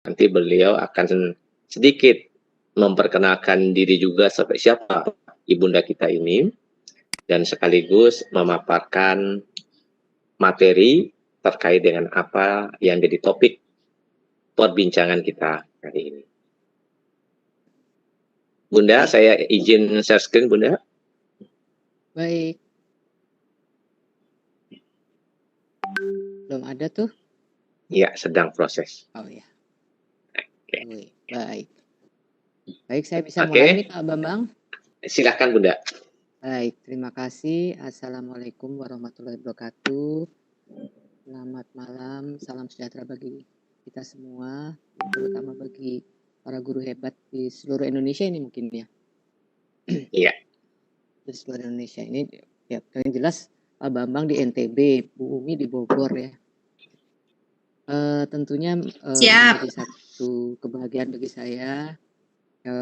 Nanti beliau akan sedikit memperkenalkan diri juga seperti siapa ibunda kita ini, dan sekaligus memaparkan materi terkait dengan apa yang jadi topik perbincangan kita hari ini. Bunda, saya izin share screen, Bunda. Baik. Belum ada tuh? Ya, sedang proses. Oh ya. Oke. Baik. Baik, saya bisa Oke. mulai nih Pak Bambang. Silakan, Bunda. Baik, terima kasih. Assalamualaikum warahmatullahi wabarakatuh. Selamat malam, salam sejahtera bagi kita semua, terutama bagi para guru hebat di seluruh Indonesia ini mungkin ya. Iya. Di seluruh Indonesia ini ya, yang jelas Pak Bambang di NTB, Bu Umi di Bogor ya. Tentunya menjadi satu kebahagiaan bagi saya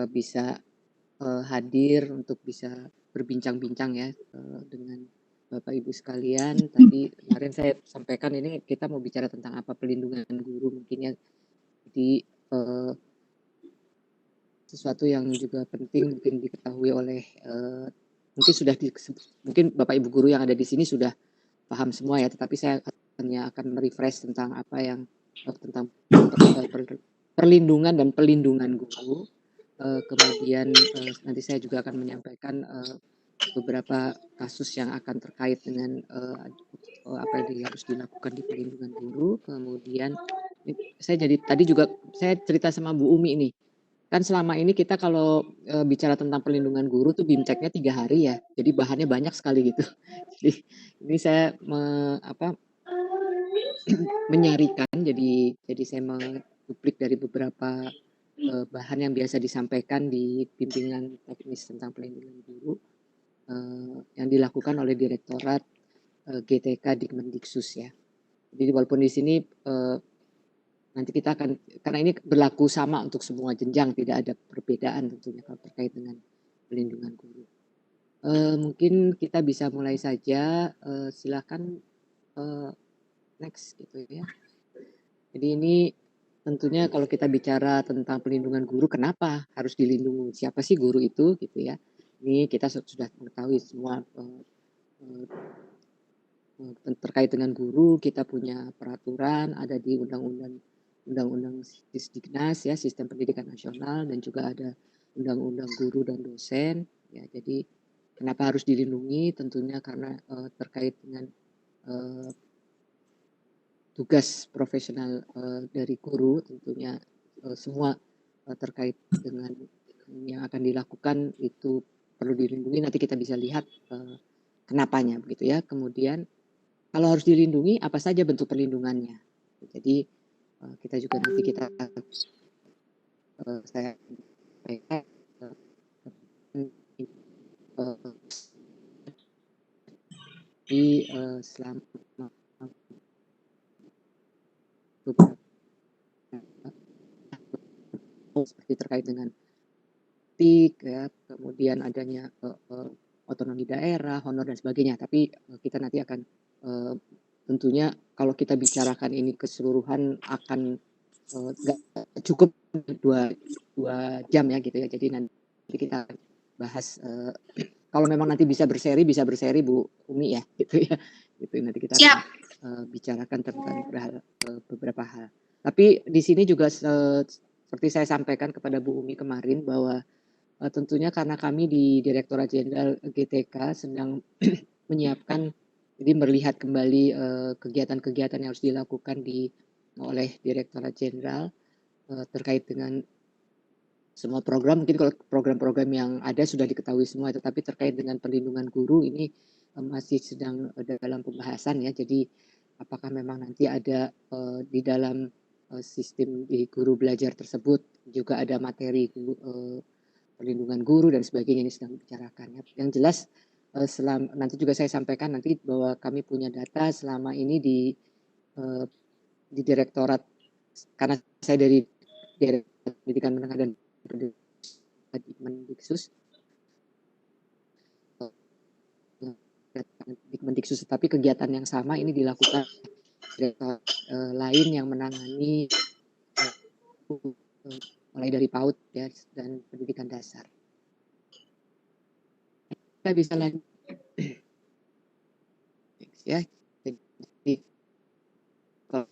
bisa hadir untuk bisa berbincang-bincang ya dengan Bapak Ibu sekalian. Tadi kemarin saya sampaikan ini kita mau bicara tentang apa, pelindungan guru mungkin ya. Jadi sesuatu yang juga penting mungkin diketahui oleh mungkin Bapak Ibu guru yang ada di sini sudah paham semua ya, tetapi saya hanya akan merefresh tentang apa yang tentang perlindungan dan pelindungan guru. Kemudian nanti saya juga akan menyampaikan beberapa kasus yang akan terkait dengan apa yang harus dilakukan di perlindungan guru. Kemudian tadi juga saya cerita sama Bu Umi ini. Kan selama ini kita kalau bicara tentang perlindungan guru tuh BIMCEK-nya 3 hari ya. Jadi bahannya banyak sekali gitu. Jadi ini saya menyarikan, jadi saya menguplik dari beberapa bahan yang biasa disampaikan di bimbingan teknis tentang pelindungan guru yang dilakukan oleh Direktorat GTK Dikmendiksus ya. Jadi walaupun di sini nanti kita akan, karena ini berlaku sama untuk semua jenjang, tidak ada perbedaan tentunya kalau terkait dengan pelindungan guru. Mungkin kita bisa mulai saja, silakan next gitu ya. Jadi ini tentunya kalau kita bicara tentang pelindungan guru, kenapa harus dilindungi? Siapa sih guru itu gitu ya? Ini kita sudah mengetahui semua terkait dengan guru. Kita punya peraturan ada di Undang-Undang Sisdiknas ya, Sistem Pendidikan Nasional, dan juga ada Undang-Undang Guru dan Dosen ya. Jadi kenapa harus dilindungi? Tentunya karena terkait dengan tugas profesional dari guru, tentunya semua terkait dengan yang akan dilakukan itu perlu dilindungi. Nanti kita bisa lihat kenapanya begitu ya. Kemudian kalau harus dilindungi, apa saja bentuk perlindungannya? Jadi kita juga nanti saya selama seperti terkait dengan ya, kemudian adanya otonomi daerah, honor dan sebagainya. Tapi kita nanti akan tentunya kalau kita bicarakan ini keseluruhan akan nggak cukup dua jam ya gitu ya. Jadi nanti kita bahas kalau memang nanti bisa berseri Bu Umi ya gitu ya. Gitu nanti kita akan bicarakan tentang beberapa hal. Tapi di sini juga seperti saya sampaikan kepada Bu Umi kemarin bahwa tentunya karena kami di Direktorat Jenderal GTK sedang menyiapkan, jadi melihat kembali kegiatan-kegiatan yang harus dilakukan oleh Direktorat Jenderal terkait dengan semua program. Mungkin kalau program-program yang ada sudah diketahui semua, tetapi terkait dengan perlindungan guru ini masih sedang dalam pembahasan ya. Jadi apakah memang nanti ada di dalam sistem di guru belajar tersebut juga ada materi perlindungan guru dan sebagainya, ini sedang dibicarakan. Yang jelas nanti juga saya sampaikan nanti bahwa kami punya data selama ini di Direktorat, karena saya dari Direktorat Pendidikan Menengah dan Dikmendiksus, tapi kegiatan yang sama ini dilakukan direktorat lain yang menangani mulai dari PAUD ya dan pendidikan dasar. Kita bisa lanjut ya. Jadi kalau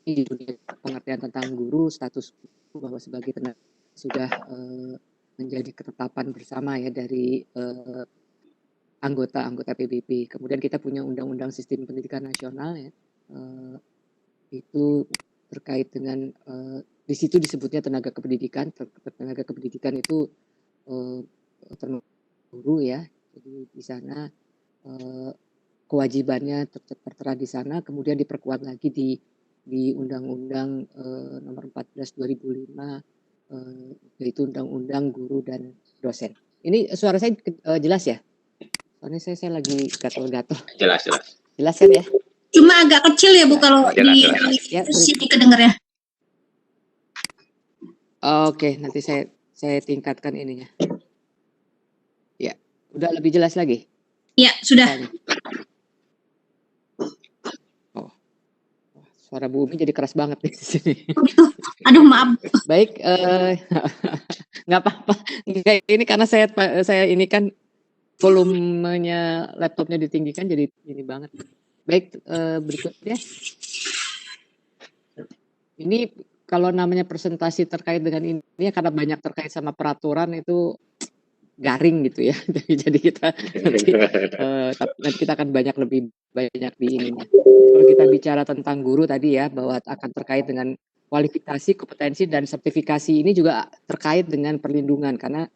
di dunia pengertian tentang guru, status guru bahwa sebagai tenaga sudah menjadi ketetapan bersama ya dari anggota PBB. Kemudian kita punya Undang-Undang Sistem Pendidikan Nasional ya, itu terkait dengan di situ disebutnya tenaga kependidikan. Tenaga kependidikan itu termasuk guru ya. Jadi di sana kewajibannya tertera di sana, kemudian diperkuat lagi di Undang-Undang Nomor 14 2005 yaitu Undang-Undang Guru dan Dosen. Ini suara saya jelas ya? Soalnya saya lagi gatel-gatel. Jelas. Jelas kan ya? Cuma agak kecil ya Bu kalau Jelas. di sini kedenger ya. Oke, nanti saya tingkatkan ininya. Ya, udah lebih jelas lagi? Ya, sudah. Oh. Suara Bu Umi jadi keras banget di sini. Aduh, maaf. Baik, nggak apa-apa. Ini karena saya ini kan volumenya laptopnya ditinggikan jadi ini banget. Baik, berikutnya. Ini kalau namanya presentasi terkait dengan ini karena banyak terkait sama peraturan itu garing gitu ya. Jadi kita nanti kita akan lebih banyak di ininya. Kalau kita bicara tentang guru tadi ya bahwa akan terkait dengan kualifikasi, kompetensi dan sertifikasi ini juga terkait dengan perlindungan karena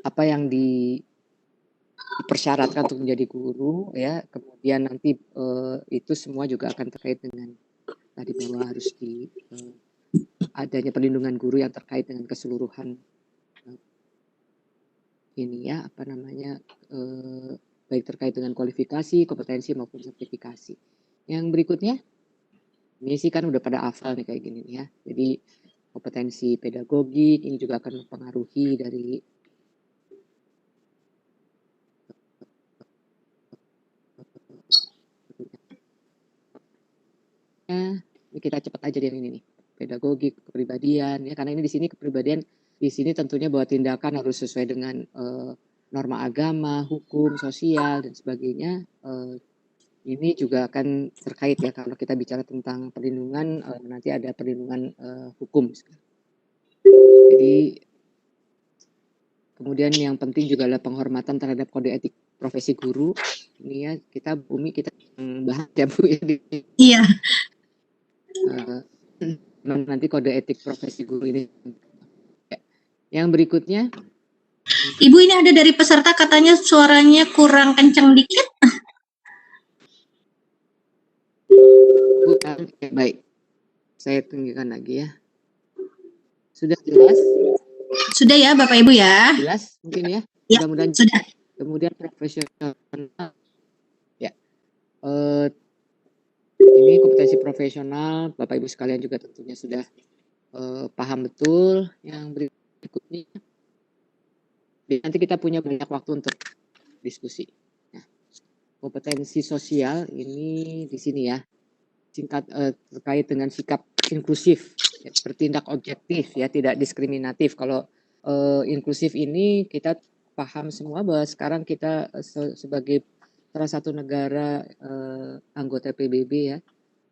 apa yang dipersyaratkan untuk menjadi guru ya, kemudian nanti itu semua juga akan terkait dengan tadi bahwa harus adanya perlindungan guru yang terkait dengan keseluruhan ini ya apa namanya baik terkait dengan kualifikasi, kompetensi maupun sertifikasi. Yang berikutnya ini sih kan udah pada hafal nih kayak gini nih ya. Jadi kompetensi pedagogik ini juga akan mempengaruhi dari ini kita cepat aja dari ini nih. Pedagogik, kepribadian ya karena ini di sini kepribadian di sini tentunya bahwa tindakan harus sesuai dengan norma agama, hukum, sosial dan sebagainya. Ini juga akan terkait ya kalau kita bicara tentang perlindungan nanti ada perlindungan hukum. Jadi kemudian yang penting juga adalah penghormatan terhadap kode etik profesi guru. Ini ya kita bahas ya Bu ya. Iya. Nanti kode etik profesi guru ini. Yang berikutnya. Ibu ini ada dari peserta katanya suaranya kurang kencang dikit. Baik, saya tinggikan lagi ya. Sudah jelas? Sudah ya Bapak Ibu ya? Jelas mungkin ya? Ya, mudah-mudahan sudah. Kemudian profesional ya. Ini kompetensi profesional, Bapak Ibu sekalian juga tentunya sudah paham betul. Yang berikutnya, nanti kita punya banyak waktu untuk diskusi. Nah, kompetensi sosial ini di sini ya, singkat terkait dengan sikap inklusif, ya, bertindak objektif ya, tidak diskriminatif. Kalau inklusif ini kita paham semua bahwa sekarang kita sebagai salah satu negara anggota PBB ya,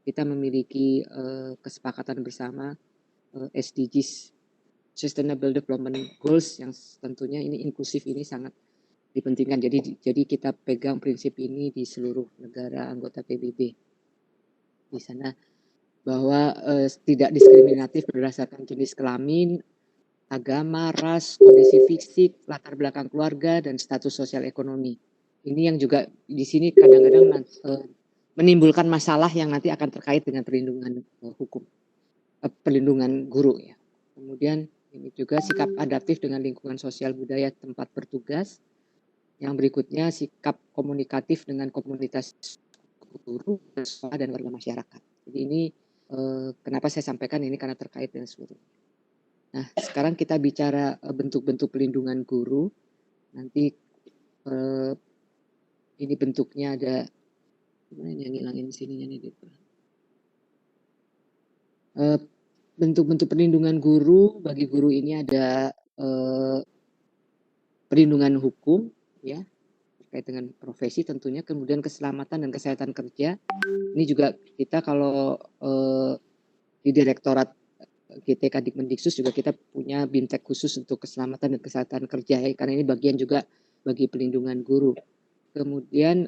kita memiliki kesepakatan bersama SDGs, Sustainable Development Goals yang tentunya ini inklusif ini sangat dipentingkan. Jadi kita pegang prinsip ini di seluruh negara anggota PBB. Di sana bahwa tidak diskriminatif berdasarkan jenis kelamin, agama, ras, kondisi fisik, latar belakang keluarga, dan status sosial ekonomi. Ini yang juga di sini kadang-kadang menimbulkan masalah yang nanti akan terkait dengan perlindungan hukum, perlindungan guru ya. Kemudian ini juga sikap adaptif dengan lingkungan sosial budaya tempat bertugas. Yang berikutnya sikap komunikatif dengan komunitas guru, sekolah, dan warga masyarakat. Jadi ini kenapa saya sampaikan ini karena terkait dengan seluruh. Nah, sekarang kita bicara bentuk-bentuk pelindungan guru. Nanti ini bentuknya ada gimana yang ngilangin sininya nih gitu. Bentuk-bentuk perlindungan guru, bagi guru ini ada perlindungan hukum ya, terkait dengan profesi tentunya, kemudian keselamatan dan kesehatan kerja. Ini juga kita kalau di Direktorat GTK Dikmendiksus juga kita punya BIMTEK khusus untuk keselamatan dan kesehatan kerja ya, karena ini bagian juga bagi pelindungan guru. Kemudian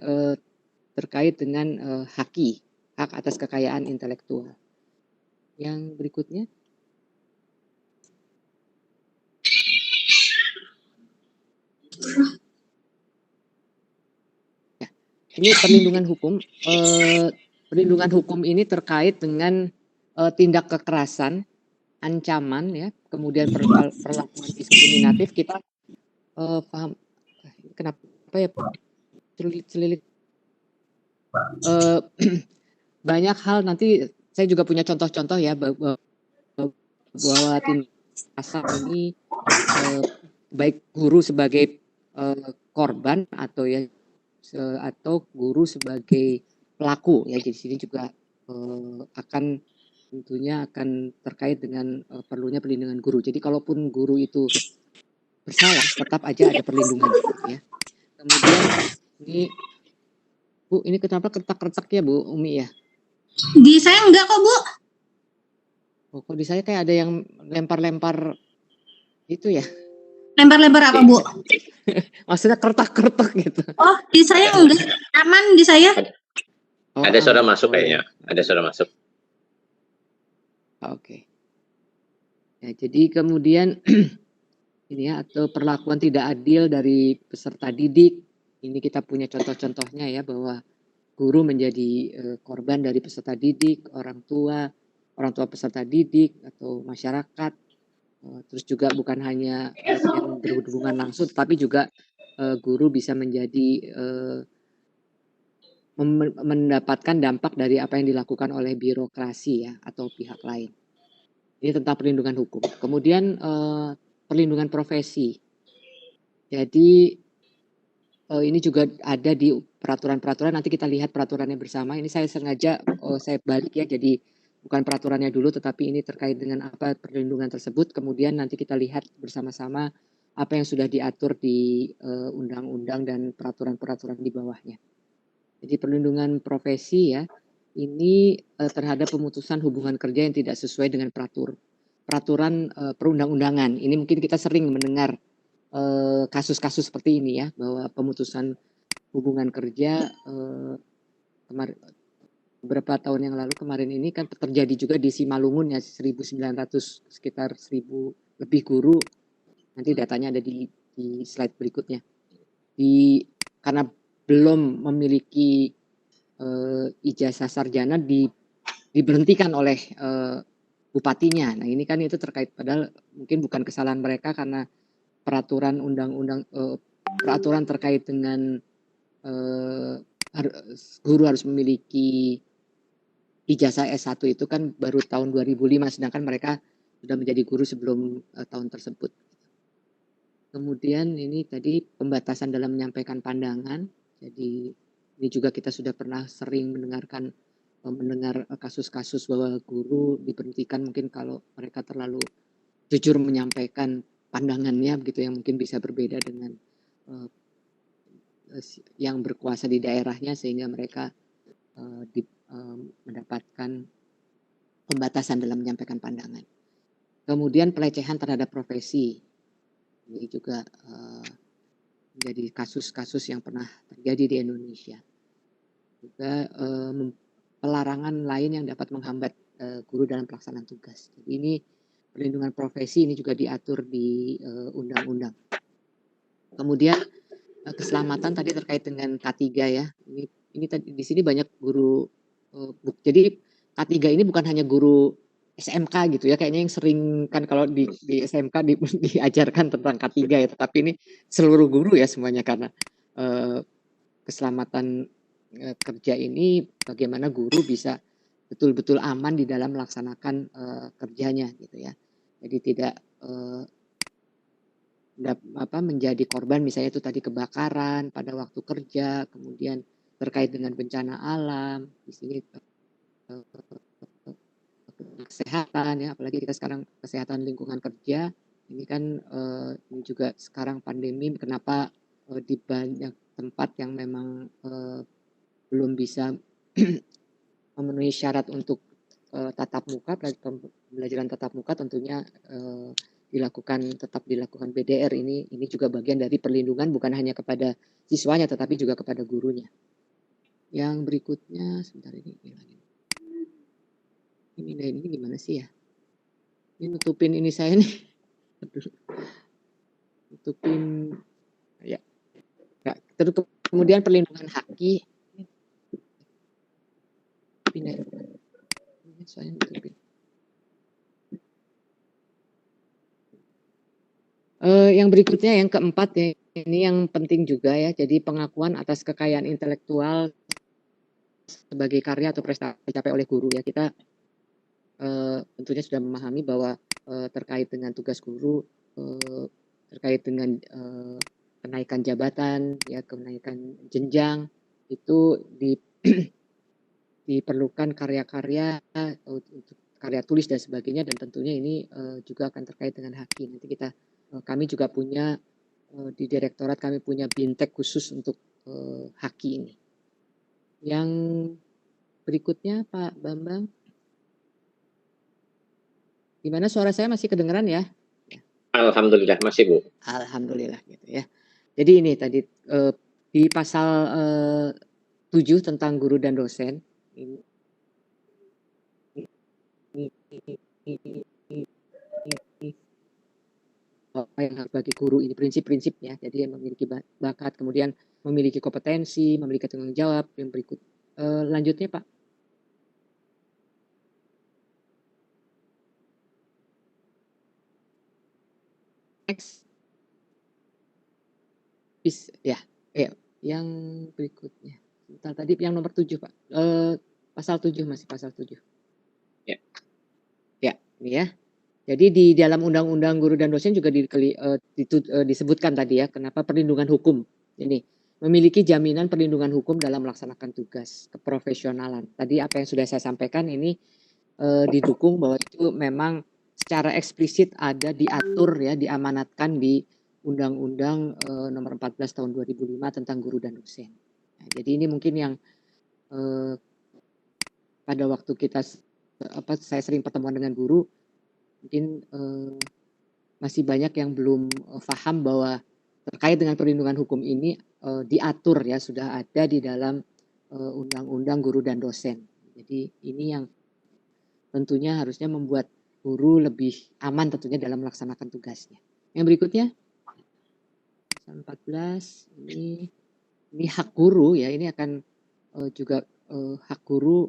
terkait dengan HAKI, hak atas kekayaan intelektual. Yang berikutnya. Ya, ini perlindungan hukum. Perlindungan hukum ini terkait dengan tindak kekerasan, ancaman ya, kemudian perlakuan diskriminatif. Kita paham kenapa ya celilit banyak hal. Nanti saya juga punya contoh-contoh ya bahwa tindak kekerasan ini baik guru sebagai korban atau ya atau guru sebagai pelaku ya. Jadi sini juga akan tentunya akan terkait dengan perlunya perlindungan guru. Jadi kalaupun guru itu bersalah, tetap aja ada perlindungan ya. Kemudian ini Bu, ini kenapa kertak-kertak ya Bu Umi ya? Di saya enggak kok, Bu. Oh, kok di saya kayak ada yang lempar-lempar itu ya? Lempar-lempar apa, Bu? Maksudnya kertak-kertak gitu. Oh, di saya enggak. Aman di saya. Oh, Ada suara masuk kayaknya. Ada suara masuk. Oke. Ya, jadi kemudian ini ya, atau perlakuan tidak adil dari peserta didik. Ini kita punya contoh-contohnya ya, bahwa guru menjadi korban dari peserta didik, orang tua peserta didik atau masyarakat. Terus juga bukan hanya yang berhubungan langsung, tapi juga guru bisa menjadi mendapatkan dampak dari apa yang dilakukan oleh birokrasi ya atau pihak lain. Ini tentang perlindungan hukum. Kemudian perlindungan profesi. Jadi ini juga ada di peraturan-peraturan. Nanti kita lihat peraturannya bersama. Ini saya sengaja saya balik ya. Jadi bukan peraturannya dulu, tetapi ini terkait dengan apa perlindungan tersebut. Kemudian nanti kita lihat bersama-sama apa yang sudah diatur di undang-undang dan peraturan-peraturan di bawahnya. Jadi perlindungan profesi ya, ini terhadap pemutusan hubungan kerja yang tidak sesuai dengan peraturan perundang-undangan. Ini mungkin kita sering mendengar kasus-kasus seperti ini ya, bahwa pemutusan hubungan kerja beberapa tahun yang lalu kemarin ini kan terjadi juga di Simalungun ya, 1.900 sekitar 1.000 lebih guru. Nanti datanya ada di slide berikutnya. Karena belum memiliki ijazah sarjana diberhentikan oleh bupatinya. Nah ini kan itu terkait, padahal mungkin bukan kesalahan mereka karena peraturan undang-undang peraturan terkait dengan guru harus memiliki ijazah S1 itu kan baru tahun 2005, sedangkan mereka sudah menjadi guru sebelum tahun tersebut. Kemudian ini tadi pembatasan dalam menyampaikan pandangan. Jadi ini juga kita sudah pernah sering mendengar kasus-kasus bahwa guru diberhentikan mungkin kalau mereka terlalu jujur menyampaikan pandangannya begitu, yang mungkin bisa berbeda dengan yang berkuasa di daerahnya, sehingga mereka mendapatkan pembatasan dalam menyampaikan pandangan. Kemudian pelecehan terhadap profesi. Ini juga menjadi kasus-kasus yang pernah terjadi di Indonesia. Juga pelarangan lain yang dapat menghambat guru dalam pelaksanaan tugas. Jadi ini perlindungan profesi ini juga diatur di undang-undang. Kemudian keselamatan tadi terkait dengan K3 ya. Ini tadi di sini banyak guru. Jadi K3 ini bukan hanya guru SMK gitu ya, kayaknya yang sering kan kalau di SMK diajarkan tentang K3 ya, tetapi ini seluruh guru ya semuanya, karena keselamatan kerja ini bagaimana guru bisa betul-betul aman di dalam melaksanakan kerjanya gitu ya. Jadi tidak menjadi korban misalnya itu tadi kebakaran pada waktu kerja, kemudian terkait dengan bencana alam. Di sini kesehatan ya, apalagi kita sekarang kesehatan lingkungan kerja, ini kan, ini juga sekarang pandemi kenapa, di banyak tempat yang memang, belum bisa memenuhi syarat untuk, tatap muka, pembelajaran tatap muka tentunya, tetap dilakukan BDR ini juga bagian dari perlindungan bukan hanya kepada siswanya tetapi juga kepada gurunya. Yang berikutnya sebentar ini lagi. Ini gimana sih ya? Ini nutupin ini saya nih. Aduh, nutupin ya. Enggak, terus kemudian perlindungan haki. Pindah. Ini saya nutupin. Yang berikutnya yang keempat ya, ini yang penting juga ya. Jadi pengakuan atas kekayaan intelektual sebagai karya atau prestasi dicapai oleh guru ya. Kita tentunya sudah memahami bahwa terkait dengan tugas guru, terkait dengan kenaikan jabatan, ya kenaikan jenjang itu diperlukan karya-karya untuk karya tulis dan sebagainya dan tentunya ini juga akan terkait dengan haki. Nanti kami juga punya di direktorat kami punya bintek khusus untuk haki ini. Yang berikutnya Pak Bambang. Gimana suara saya masih kedengeran ya? Alhamdulillah masih Bu. Alhamdulillah gitu ya. Jadi ini tadi di pasal 7 tentang guru dan dosen ini apa yang harus bagi guru ini prinsip-prinsipnya. Jadi yang memiliki bakat, kemudian memiliki kompetensi, memiliki tanggung jawab. Yang berikut lanjutnya Pak. Next. Ya, yang berikutnya. Sebentar, tadi yang nomor 7 Pak. Pasal 7 masih pasal 7. Ya. Ya, ini ya. Jadi di dalam undang-undang guru dan dosen juga disebutkan tadi ya, kenapa perlindungan hukum. Ini memiliki jaminan perlindungan hukum dalam melaksanakan tugas, keprofesionalan. Tadi apa yang sudah saya sampaikan ini didukung bahwa itu memang secara eksplisit ada diatur ya, diamanatkan di Undang-Undang nomor 14 tahun 2005 tentang guru dan dosen. Nah, jadi ini mungkin yang pada waktu saya sering pertemuan dengan guru, mungkin masih banyak yang belum paham bahwa terkait dengan perlindungan hukum ini diatur ya, sudah ada di dalam Undang-Undang Guru dan Dosen. Jadi ini yang tentunya harusnya membuat guru lebih aman tentunya dalam melaksanakan tugasnya. Yang berikutnya, pasal 14 ini hak guru ya, ini akan juga hak guru.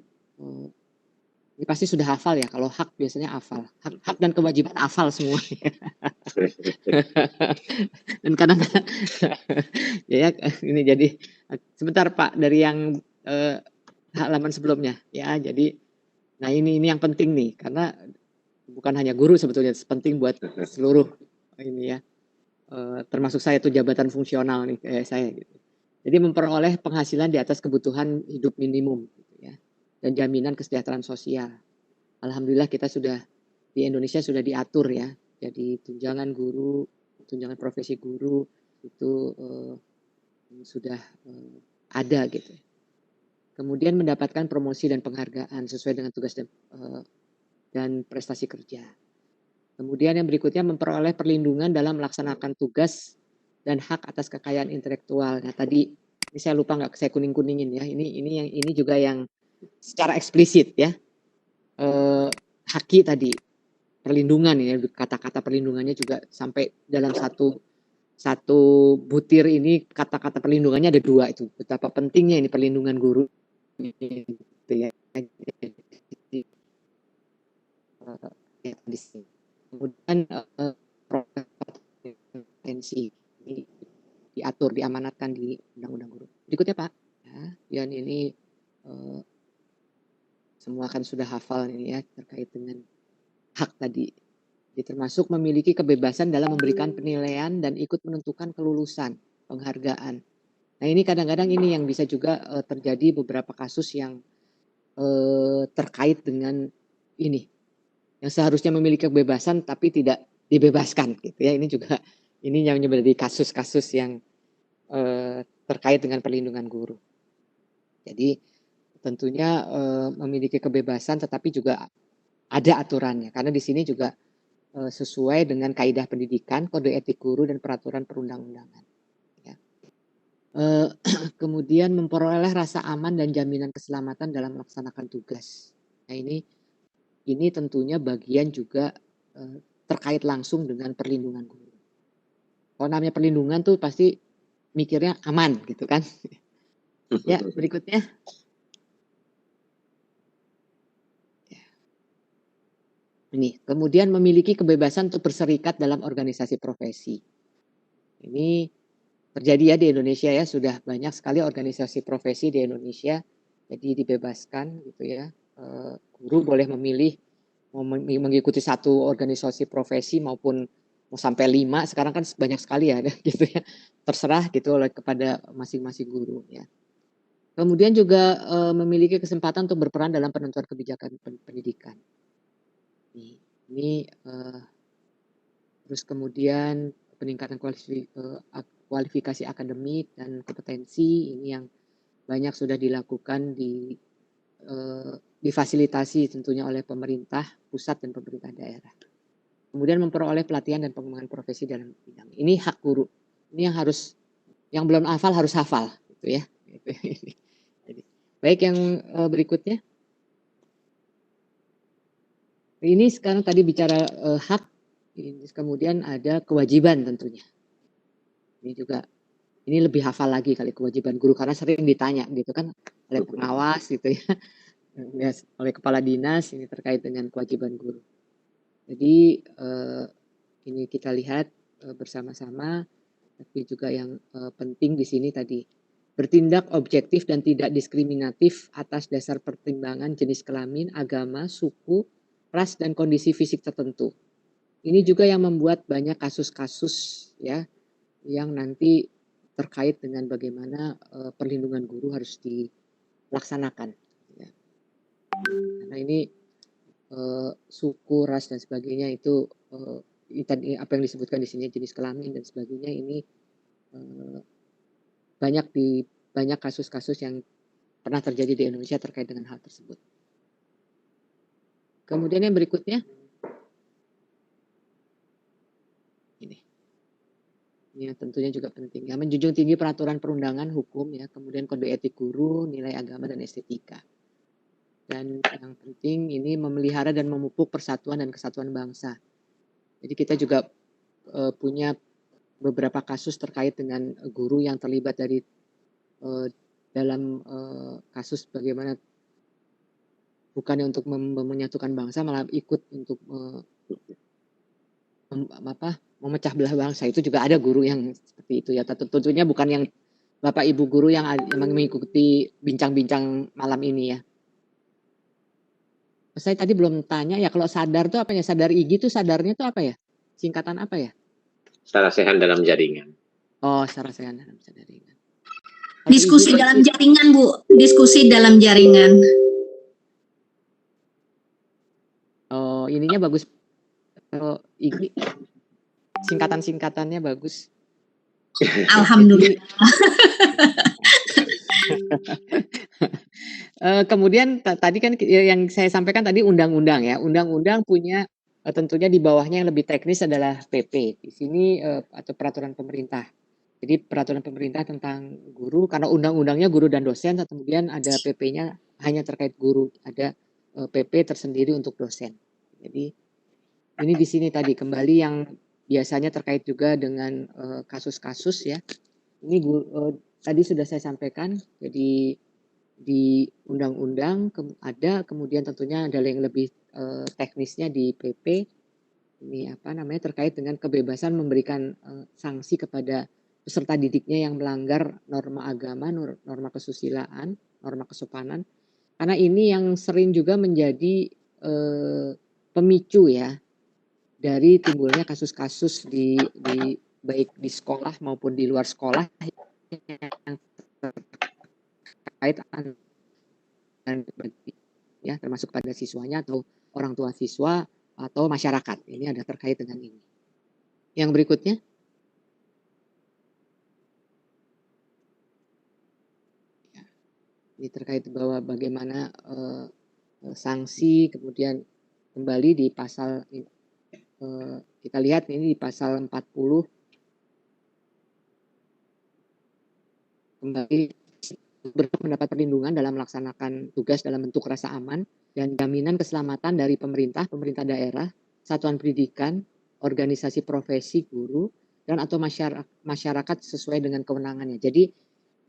Ini pasti sudah hafal ya, kalau hak biasanya hafal. Hak dan kewajiban hafal semua. Dan kadang-kadang ya ini jadi sebentar Pak dari yang halaman sebelumnya ya. Jadi nah ini yang penting nih karena bukan hanya guru sebetulnya, penting buat seluruh ini ya. Termasuk saya tuh jabatan fungsional nih kayak saya gitu. Jadi memperoleh penghasilan di atas kebutuhan hidup minimum gitu ya. Dan jaminan kesejahteraan sosial. Alhamdulillah kita sudah di Indonesia sudah diatur ya. Jadi tunjangan guru, tunjangan profesi guru itu sudah ada gitu. Kemudian mendapatkan promosi dan penghargaan sesuai dengan tugas dan prestasi kerja. Kemudian yang berikutnya memperoleh perlindungan dalam melaksanakan tugas dan hak atas kekayaan intelektual. Nah tadi ini saya lupa nggak saya kuning-kuningin ya. Ini juga yang secara eksplisit ya. Haki tadi perlindungan ya, kata-kata perlindungannya juga sampai dalam satu butir ini kata-kata perlindungannya ada 2 itu. Betapa pentingnya ini perlindungan guru gitu ya. Di sini. Kemudian kompetensi diatur, diamanatkan di Undang-Undang Guru. Berikutnya Pak, ya, dan ini semua kan sudah hafal ini ya terkait dengan hak tadi. Jadi termasuk memiliki kebebasan dalam memberikan penilaian dan ikut menentukan kelulusan, penghargaan. Nah ini kadang-kadang ini yang bisa juga terjadi beberapa kasus yang terkait dengan ini yang seharusnya memiliki kebebasan tapi tidak dibebaskan gitu ya. Ini juga yang menjadi kasus-kasus yang terkait dengan perlindungan guru. Jadi tentunya memiliki kebebasan tetapi juga ada aturannya karena di sini juga sesuai dengan kaidah pendidikan, kode etik guru dan peraturan perundang-undangan. Ya. Kemudian memperoleh rasa aman dan jaminan keselamatan dalam melaksanakan tugas. Nah ini tentunya bagian juga terkait langsung dengan perlindungan guru. Kalau namanya perlindungan tuh pasti mikirnya aman gitu kan. Ya, berikutnya. Ini, kemudian memiliki kebebasan untuk berserikat dalam organisasi profesi. Ini terjadi ya di Indonesia ya, sudah banyak sekali organisasi profesi di Indonesia. Jadi dibebaskan gitu ya. Guru boleh memilih mau mengikuti satu organisasi profesi maupun mau sampai 5, sekarang kan banyak sekali ya gitu ya. Terserah gitu oleh kepada masing-masing guru ya. Kemudian juga memiliki kesempatan untuk berperan dalam penentuan kebijakan pendidikan. Ini terus kemudian peningkatan kualifikasi akademik dan kompetensi ini yang banyak sudah dilakukan difasilitasi tentunya oleh pemerintah pusat dan pemerintah daerah. Kemudian memperoleh pelatihan dan pengembangan profesi dalam bidang. Ini hak guru. Ini yang belum hafal harus hafal gitu ya. Baik, yang berikutnya. Ini sekarang tadi bicara hak, kemudian ada kewajiban tentunya. Ini lebih hafal lagi kali kewajiban guru karena sering ditanya gitu kan oleh pengawas gitu ya, oleh kepala dinas ini terkait dengan kewajiban guru. Jadi ini kita lihat bersama-sama, tapi juga yang penting di sini tadi bertindak objektif dan tidak diskriminatif atas dasar pertimbangan jenis kelamin, agama, suku, ras dan kondisi fisik tertentu. Ini juga yang membuat banyak kasus-kasus ya yang nanti terkait dengan bagaimana perlindungan guru harus dilaksanakan. Ya. Karena ini suku, ras dan sebagainya itu tadi apa yang disebutkan di sini jenis kelamin dan sebagainya ini banyak kasus-kasus yang pernah terjadi di Indonesia terkait dengan hal tersebut. Kemudian yang berikutnya. Ini tentunya juga penting. Ya, menjunjung tinggi peraturan perundangan hukum ya, kemudian kode etik guru, nilai agama dan estetika. Dan yang penting ini memelihara dan memupuk persatuan dan kesatuan bangsa. Jadi kita juga punya beberapa kasus terkait dengan guru yang terlibat dalam kasus bagaimana bukannya untuk menyatukan bangsa malah ikut untuk memecah belah bangsa. Itu juga ada guru yang seperti itu ya. Tentunya bukan yang Bapak Ibu guru yang mengikuti bincang-bincang malam ini ya. Saya tadi belum tanya ya, kalau sadar itu apa ya? Sadar IG itu sadarnya itu apa ya? Singkatan apa ya? Sarasehan dalam jaringan. Oh, sarasehan dalam jaringan. Diskusi dalam jaringan, Bu. Diskusi dalam jaringan. Oh, ininya bagus. Kalau IG singkatan-singkatannya bagus. Alhamdulillah. Kemudian tadi kan yang saya sampaikan tadi undang-undang ya. Undang-undang punya tentunya di bawahnya yang lebih teknis adalah PP. Di sini atau peraturan pemerintah. Jadi peraturan pemerintah tentang guru karena undang-undangnya guru dan dosen, kemudian ada PP-nya hanya terkait guru, ada PP tersendiri untuk dosen. Jadi ini di sini tadi kembali yang biasanya terkait juga dengan kasus-kasus ya. Ini tadi sudah saya sampaikan. Jadi di undang-undang ada, kemudian tentunya ada yang lebih teknisnya di PP. Ini terkait dengan kebebasan memberikan sanksi kepada peserta didiknya yang melanggar norma agama, norma kesusilaan, norma kesopanan. Karena ini yang sering juga menjadi pemicu ya dari timbulnya kasus-kasus di baik di sekolah maupun di luar sekolah yang terkait ya termasuk pada siswanya atau orang tua siswa atau masyarakat. Ini ada terkait dengan ini. Yang berikutnya. Ya, ini terkait bahwa bagaimana sanksi, kemudian kembali di pasal kita lihat ini di pasal 40 kembali berhak mendapat perlindungan dalam melaksanakan tugas dalam bentuk rasa aman dan jaminan keselamatan dari pemerintah daerah, satuan pendidikan, organisasi profesi guru, dan atau masyarakat sesuai dengan kewenangannya. Jadi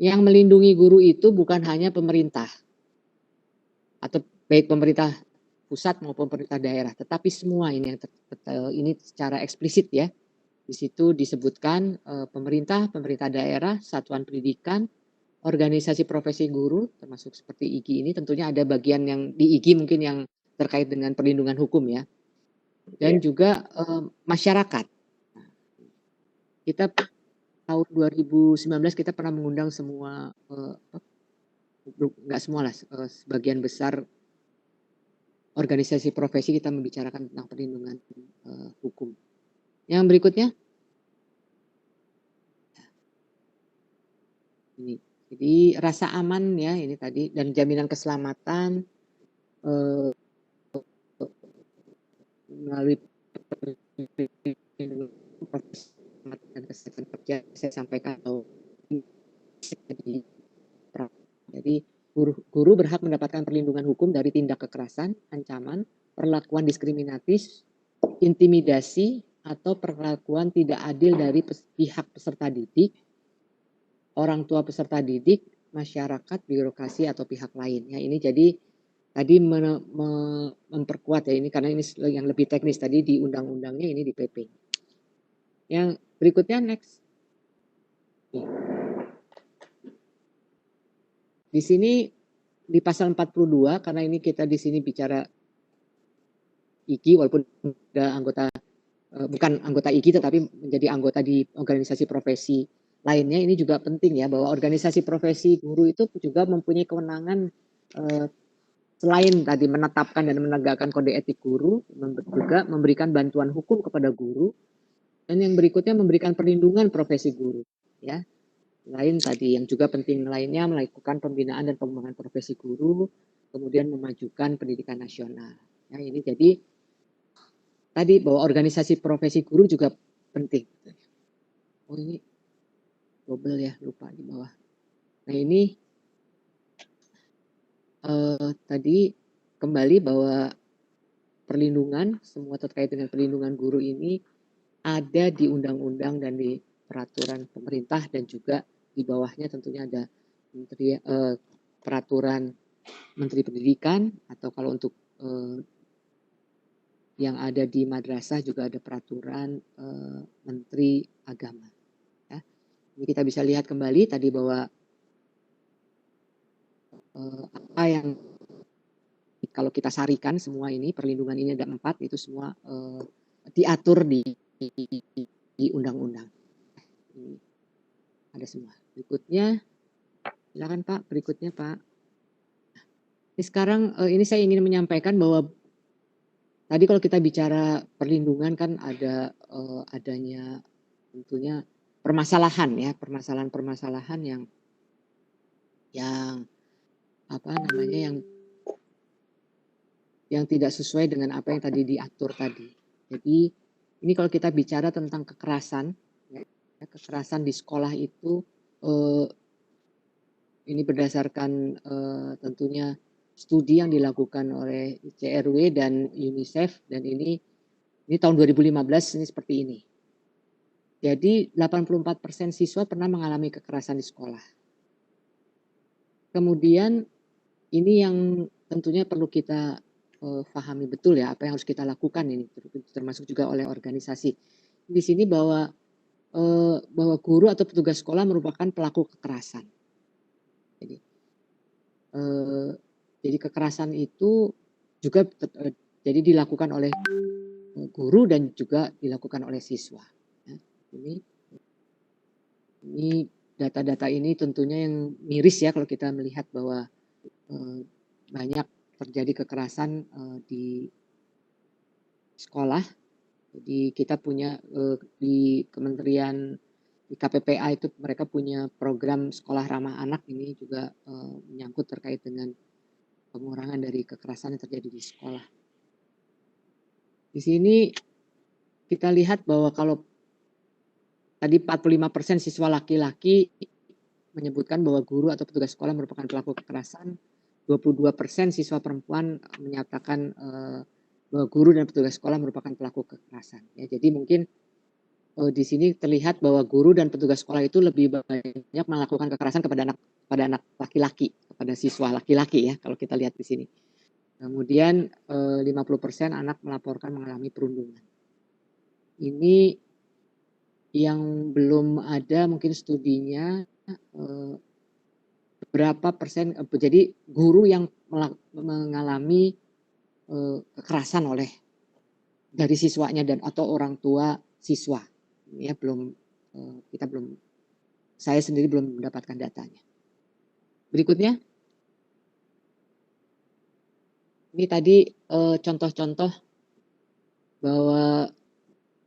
yang melindungi guru itu bukan hanya pemerintah atau baik pemerintah pusat maupun pemerintah daerah, tetapi semua ini yang ini secara eksplisit ya. Di situ disebutkan pemerintah daerah, satuan pendidikan, organisasi profesi guru, termasuk seperti IGI ini, tentunya ada bagian yang di IGI mungkin yang terkait dengan perlindungan hukum ya, dan juga masyarakat. Kita tahun 2019 kita pernah mengundang semua, nggak semua lah, sebagian besar organisasi profesi kita membicarakan tentang perlindungan hukum. Yang berikutnya. Ini. Jadi rasa aman ya ini tadi dan jaminan keselamatan melalui dan kesehatan kerja saya sampaikan atau jadi guru berhak mendapatkan perlindungan hukum dari tindak kekerasan, ancaman, perlakuan diskriminatif, intimidasi atau perlakuan tidak adil dari pihak peserta didik, orang tua peserta didik, masyarakat, birokrasi atau pihak lain. Ya, ini jadi tadi memperkuat ya ini karena ini yang lebih teknis tadi di undang-undangnya, ini di PP. Yang berikutnya next. Di sini di pasal 42 karena ini kita di sini bicara IGI walaupun ada anggota bukan anggota IGI tetapi menjadi anggota di organisasi profesi lainnya, ini juga penting ya bahwa organisasi profesi guru itu juga mempunyai kewenangan selain tadi menetapkan dan menegakkan kode etik guru, juga memberikan bantuan hukum kepada guru, dan yang berikutnya memberikan perlindungan profesi guru ya. Lain tadi yang juga penting lainnya melakukan pembinaan dan pengembangan profesi guru, kemudian memajukan pendidikan nasional. Ya, ini jadi tadi bahwa organisasi profesi guru juga penting. Oh ini double ya, lupa di bawah. Nah ini tadi kembali bahwa perlindungan, semua terkait dengan perlindungan guru ini ada di undang-undang dan di peraturan pemerintah dan juga di bawahnya tentunya ada peraturan Menteri Pendidikan atau kalau untuk yang ada di madrasah juga ada peraturan Menteri Agama. Ya. Ini kita bisa lihat kembali tadi bahwa apa yang kalau kita sarikan semua ini perlindungan ini ada 4 itu semua diatur di undang-undang. Ada semua. Berikutnya, silakan Pak. Berikutnya Pak. Ini sekarang ini saya ingin menyampaikan bahwa tadi kalau kita bicara perlindungan kan ada adanya tentunya permasalahan ya, permasalahan yang apa namanya yang tidak sesuai dengan apa yang tadi diatur tadi. Jadi ini kalau kita bicara tentang kekerasan, ya, kekerasan di sekolah itu ini berdasarkan tentunya studi yang dilakukan oleh ICRW dan UNICEF dan ini tahun 2015 ini seperti ini. Jadi 84% siswa pernah mengalami kekerasan di sekolah. Kemudian ini yang tentunya perlu kita pahami betul ya apa yang harus kita lakukan ini termasuk juga oleh organisasi. Di sini bahwa guru atau petugas sekolah merupakan pelaku kekerasan. Jadi kekerasan itu juga jadi dilakukan oleh guru dan juga dilakukan oleh siswa. Ya, ini data-data ini tentunya yang miris ya kalau kita melihat bahwa banyak terjadi kekerasan di sekolah. Jadi kita punya di Kementerian di KPPA itu mereka punya program sekolah ramah anak, ini juga menyangkut terkait dengan pengurangan dari kekerasan yang terjadi di sekolah. Di sini kita lihat bahwa kalau tadi 45% siswa laki-laki menyebutkan bahwa guru atau petugas sekolah merupakan pelaku kekerasan, 22% siswa perempuan menyatakan bahwa guru dan petugas sekolah merupakan pelaku kekerasan. Ya, jadi mungkin di sini terlihat bahwa guru dan petugas sekolah itu lebih banyak melakukan kekerasan kepada anak laki-laki, kepada siswa laki-laki ya kalau kita lihat di sini. Kemudian 50% anak melaporkan mengalami perundungan. Ini yang belum ada mungkin studinya berapa persen, jadi guru yang mengalami kekerasan oleh dari siswanya dan atau orang tua siswa. Ini ya saya sendiri belum mendapatkan datanya. Berikutnya, ini tadi contoh-contoh bahwa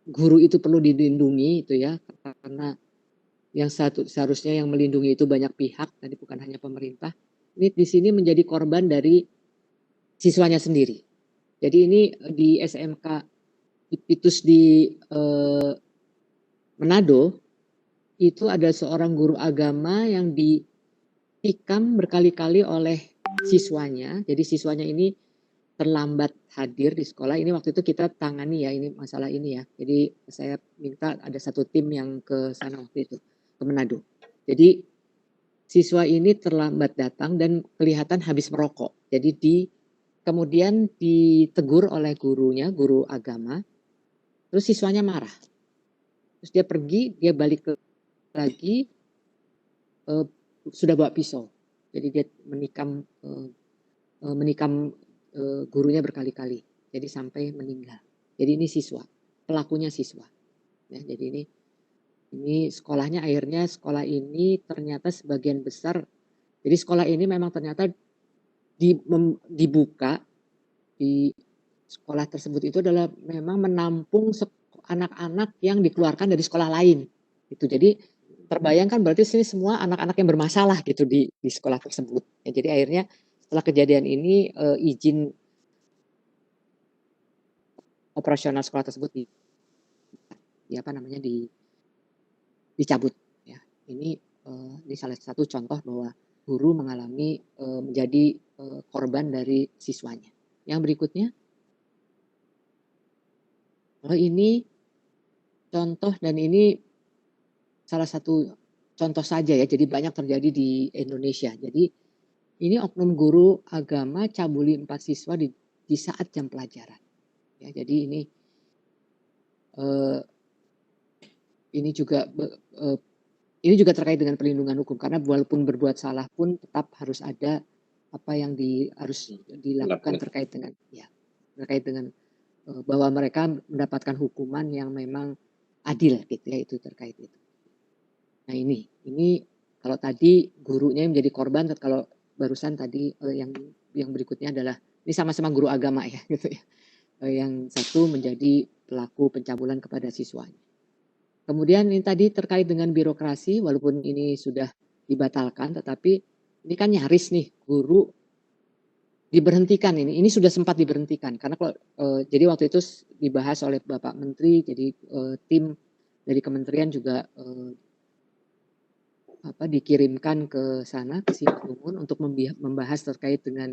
guru itu perlu dilindungi itu ya, karena yang seharusnya yang melindungi itu banyak pihak, tadi bukan hanya pemerintah. Ini di sini menjadi korban dari siswanya sendiri. Jadi ini di SMK Ipitus di Manado, itu ada seorang guru agama yang ditikam berkali-kali oleh siswanya. Jadi siswanya ini terlambat hadir di sekolah. Ini waktu itu kita tangani ya, ini masalah ini ya. Jadi saya minta ada satu tim yang ke sana waktu itu, ke Manado. Jadi siswa ini terlambat datang dan kelihatan habis merokok. Jadi kemudian ditegur oleh gurunya, guru agama. Terus siswanya marah. Terus dia pergi, dia balik lagi, sudah bawa pisau. Jadi dia menikam gurunya berkali-kali. Jadi sampai meninggal. Jadi ini siswa, pelakunya siswa. Ya, jadi ini sekolahnya akhirnya sekolah ini ternyata sebagian besar. Jadi sekolah ini memang ternyata dibuka di sekolah tersebut itu adalah memang menampung anak-anak yang dikeluarkan dari sekolah lain. Itu jadi terbayangkan berarti sini semua anak-anak yang bermasalah gitu di sekolah tersebut. Ya, jadi akhirnya setelah kejadian ini izin operasional sekolah tersebut dicabut. Ya, ini salah satu contoh bahwa guru mengalami menjadi korban dari siswanya. Yang berikutnya, ini contoh dan ini salah satu contoh saja ya. Jadi banyak terjadi di Indonesia. Jadi ini oknum guru agama cabuli 4 siswa di saat jam pelajaran. Ya, jadi ini juga terkait dengan perlindungan hukum karena walaupun berbuat salah pun tetap harus ada apa yang harus dilakukan terkait dengan bahwa mereka mendapatkan hukuman yang memang adil gitu ya, itu terkait itu. Nah ini kalau tadi gurunya yang menjadi korban, kalau barusan tadi yang berikutnya adalah ini sama-sama guru agama ya gitu ya. Yang satu menjadi pelaku pencabulan kepada siswanya. Kemudian ini tadi terkait dengan birokrasi, walaupun ini sudah dibatalkan, tetapi ini kan nyaris nih guru diberhentikan ini sudah sempat diberhentikan karena jadi waktu itu dibahas oleh Bapak Menteri, jadi tim dari kementerian juga dikirimkan ke sana ke Simalungun untuk membahas terkait dengan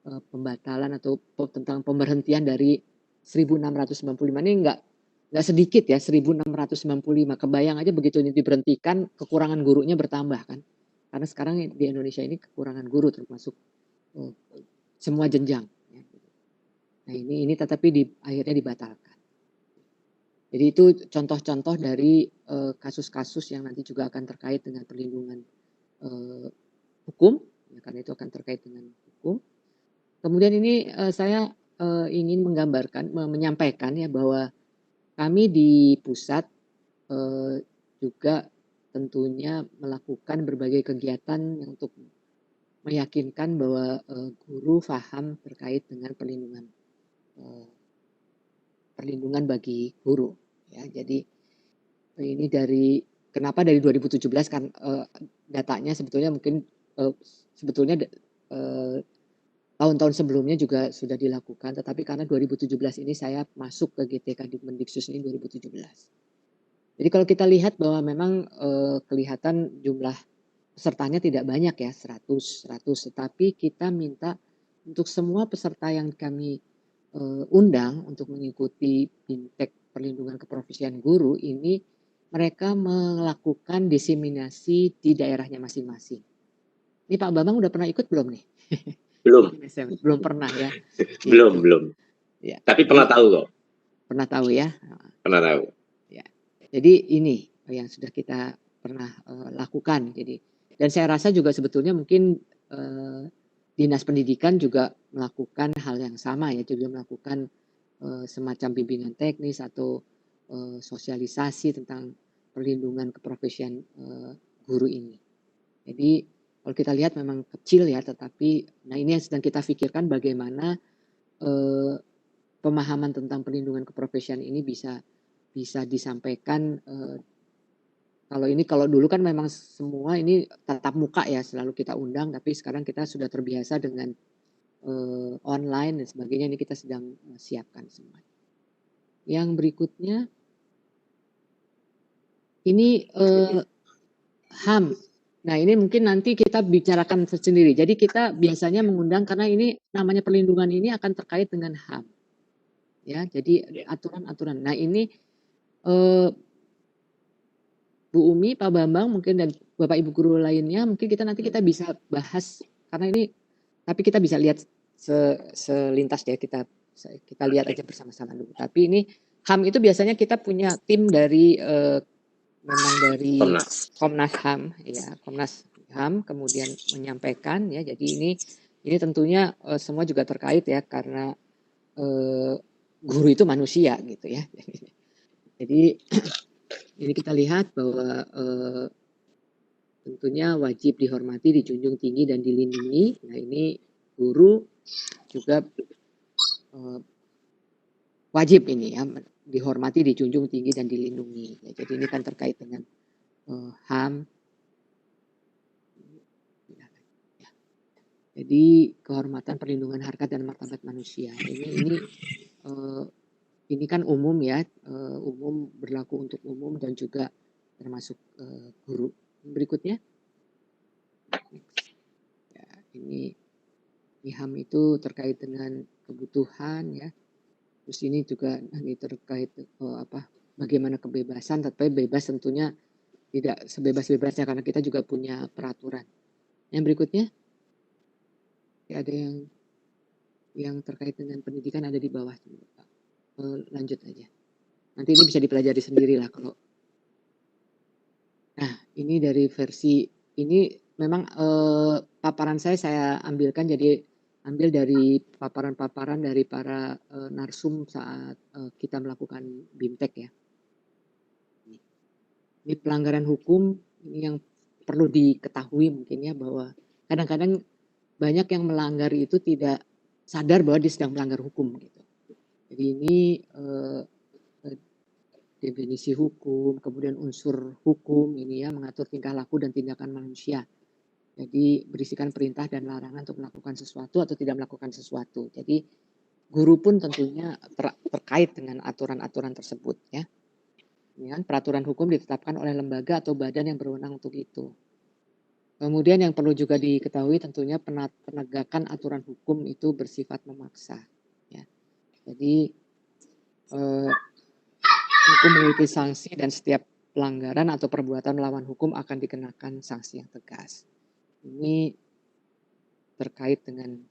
pembatalan atau tentang pemberhentian dari 1695. Ini enggak sedikit ya, 1695. Kebayang aja begitu ini diberhentikan, kekurangan gurunya bertambah kan. Karena sekarang di Indonesia ini kekurangan guru termasuk semua jenjang. Nah ini tetapi akhirnya dibatalkan. Jadi itu contoh-contoh dari kasus-kasus yang nanti juga akan terkait dengan perlindungan hukum, ya, karena itu akan terkait dengan hukum. Kemudian ini saya ingin menyampaikan ya bahwa kami di pusat juga tentunya melakukan berbagai kegiatan untuk meyakinkan bahwa guru paham terkait dengan perlindungan perlindungan bagi guru ya. Jadi ini kenapa dari 2017 kan datanya sebetulnya mungkin sebetulnya tahun-tahun sebelumnya juga sudah dilakukan, tetapi karena 2017 ini saya masuk ke GTK Dikmendiksus ini 2017. Jadi kalau kita lihat bahwa memang kelihatan jumlah pesertanya tidak banyak ya, 100, tetapi kita minta untuk semua peserta yang kami undang untuk mengikuti BIMTEK Perlindungan Keprofesian Guru ini, mereka melakukan diseminasi di daerahnya masing-masing. Ini Pak Bambang udah pernah ikut belum nih? Belum. Belum pernah ya. Belum. Ya. Tapi pernah tahu kok. Pernah tahu ya. Pernah tahu. Ya. Jadi ini yang sudah kita pernah lakukan. Jadi dan saya rasa juga sebetulnya mungkin Dinas Pendidikan juga melakukan hal yang sama ya, juga melakukan semacam bimbingan teknis atau sosialisasi tentang perlindungan keprofesian guru ini. Jadi kalau kita lihat memang kecil ya, tetapi nah ini yang sedang kita pikirkan bagaimana pemahaman tentang perlindungan keprofesian ini bisa disampaikan. Kalau dulu kan memang semua ini tatap muka ya, selalu kita undang, tapi sekarang kita sudah terbiasa dengan online dan sebagainya. Ini kita sedang siapkan semua. Yang berikutnya ini HAM. Nah ini mungkin nanti kita bicarakan sendiri. Jadi kita biasanya mengundang karena ini namanya perlindungan ini akan terkait dengan HAM. Ya, jadi aturan-aturan. Nah ini Bu Umi, Pak Bambang mungkin dan Bapak Ibu guru lainnya mungkin nanti kita bisa bahas karena ini, tapi kita bisa lihat selintas ya, kita lihat aja bersama-sama dulu. Tapi ini HAM itu biasanya kita punya tim dari memang dari Komnas HAM ya, Komnas HAM kemudian menyampaikan ya. Jadi ini tentunya semua juga terkait ya, karena guru itu manusia gitu ya. Jadi ini kita lihat bahwa tentunya wajib dihormati, dijunjung tinggi dan dilindungi. Nah ini guru juga wajib ini ya, dihormati, dijunjung tinggi dan dilindungi. Ya, jadi ini kan terkait dengan HAM. Ya. Jadi kehormatan, perlindungan harkat dan martabat manusia. Ini kan umum ya, umum, berlaku untuk umum dan juga termasuk guru. Berikutnya, ya, ini HAM itu terkait dengan kebutuhan ya. Terus ini juga terkait bagaimana kebebasan, tapi bebas tentunya tidak sebebas-bebasnya karena kita juga punya peraturan. Yang berikutnya, ya, ada yang terkait dengan pendidikan ada di bawah. Lanjut aja. Nanti ini bisa dipelajari sendiri lah kalau. Nah, ini dari versi ini memang paparan saya ambilkan, jadi ambil dari paparan-paparan dari para narsum saat kita melakukan BIMTEK ya. Ini pelanggaran hukum ini yang perlu diketahui mungkin ya, bahwa kadang-kadang banyak yang melanggar itu tidak sadar bahwa dia sedang melanggar hukum gitu. Jadi ini definisi hukum, kemudian unsur hukum ini ya, mengatur tingkah laku dan tindakan manusia. Jadi berisikan perintah dan larangan untuk melakukan sesuatu atau tidak melakukan sesuatu. Jadi guru pun tentunya terkait dengan aturan-aturan tersebut ya. Ini kan peraturan hukum ditetapkan oleh lembaga atau badan yang berwenang untuk itu. Kemudian yang perlu juga diketahui tentunya penegakan aturan hukum itu bersifat memaksa. Ya. Jadi hukum memiliki sanksi dan setiap pelanggaran atau perbuatan melawan hukum akan dikenakan sanksi yang tegas. Ini terkait dengan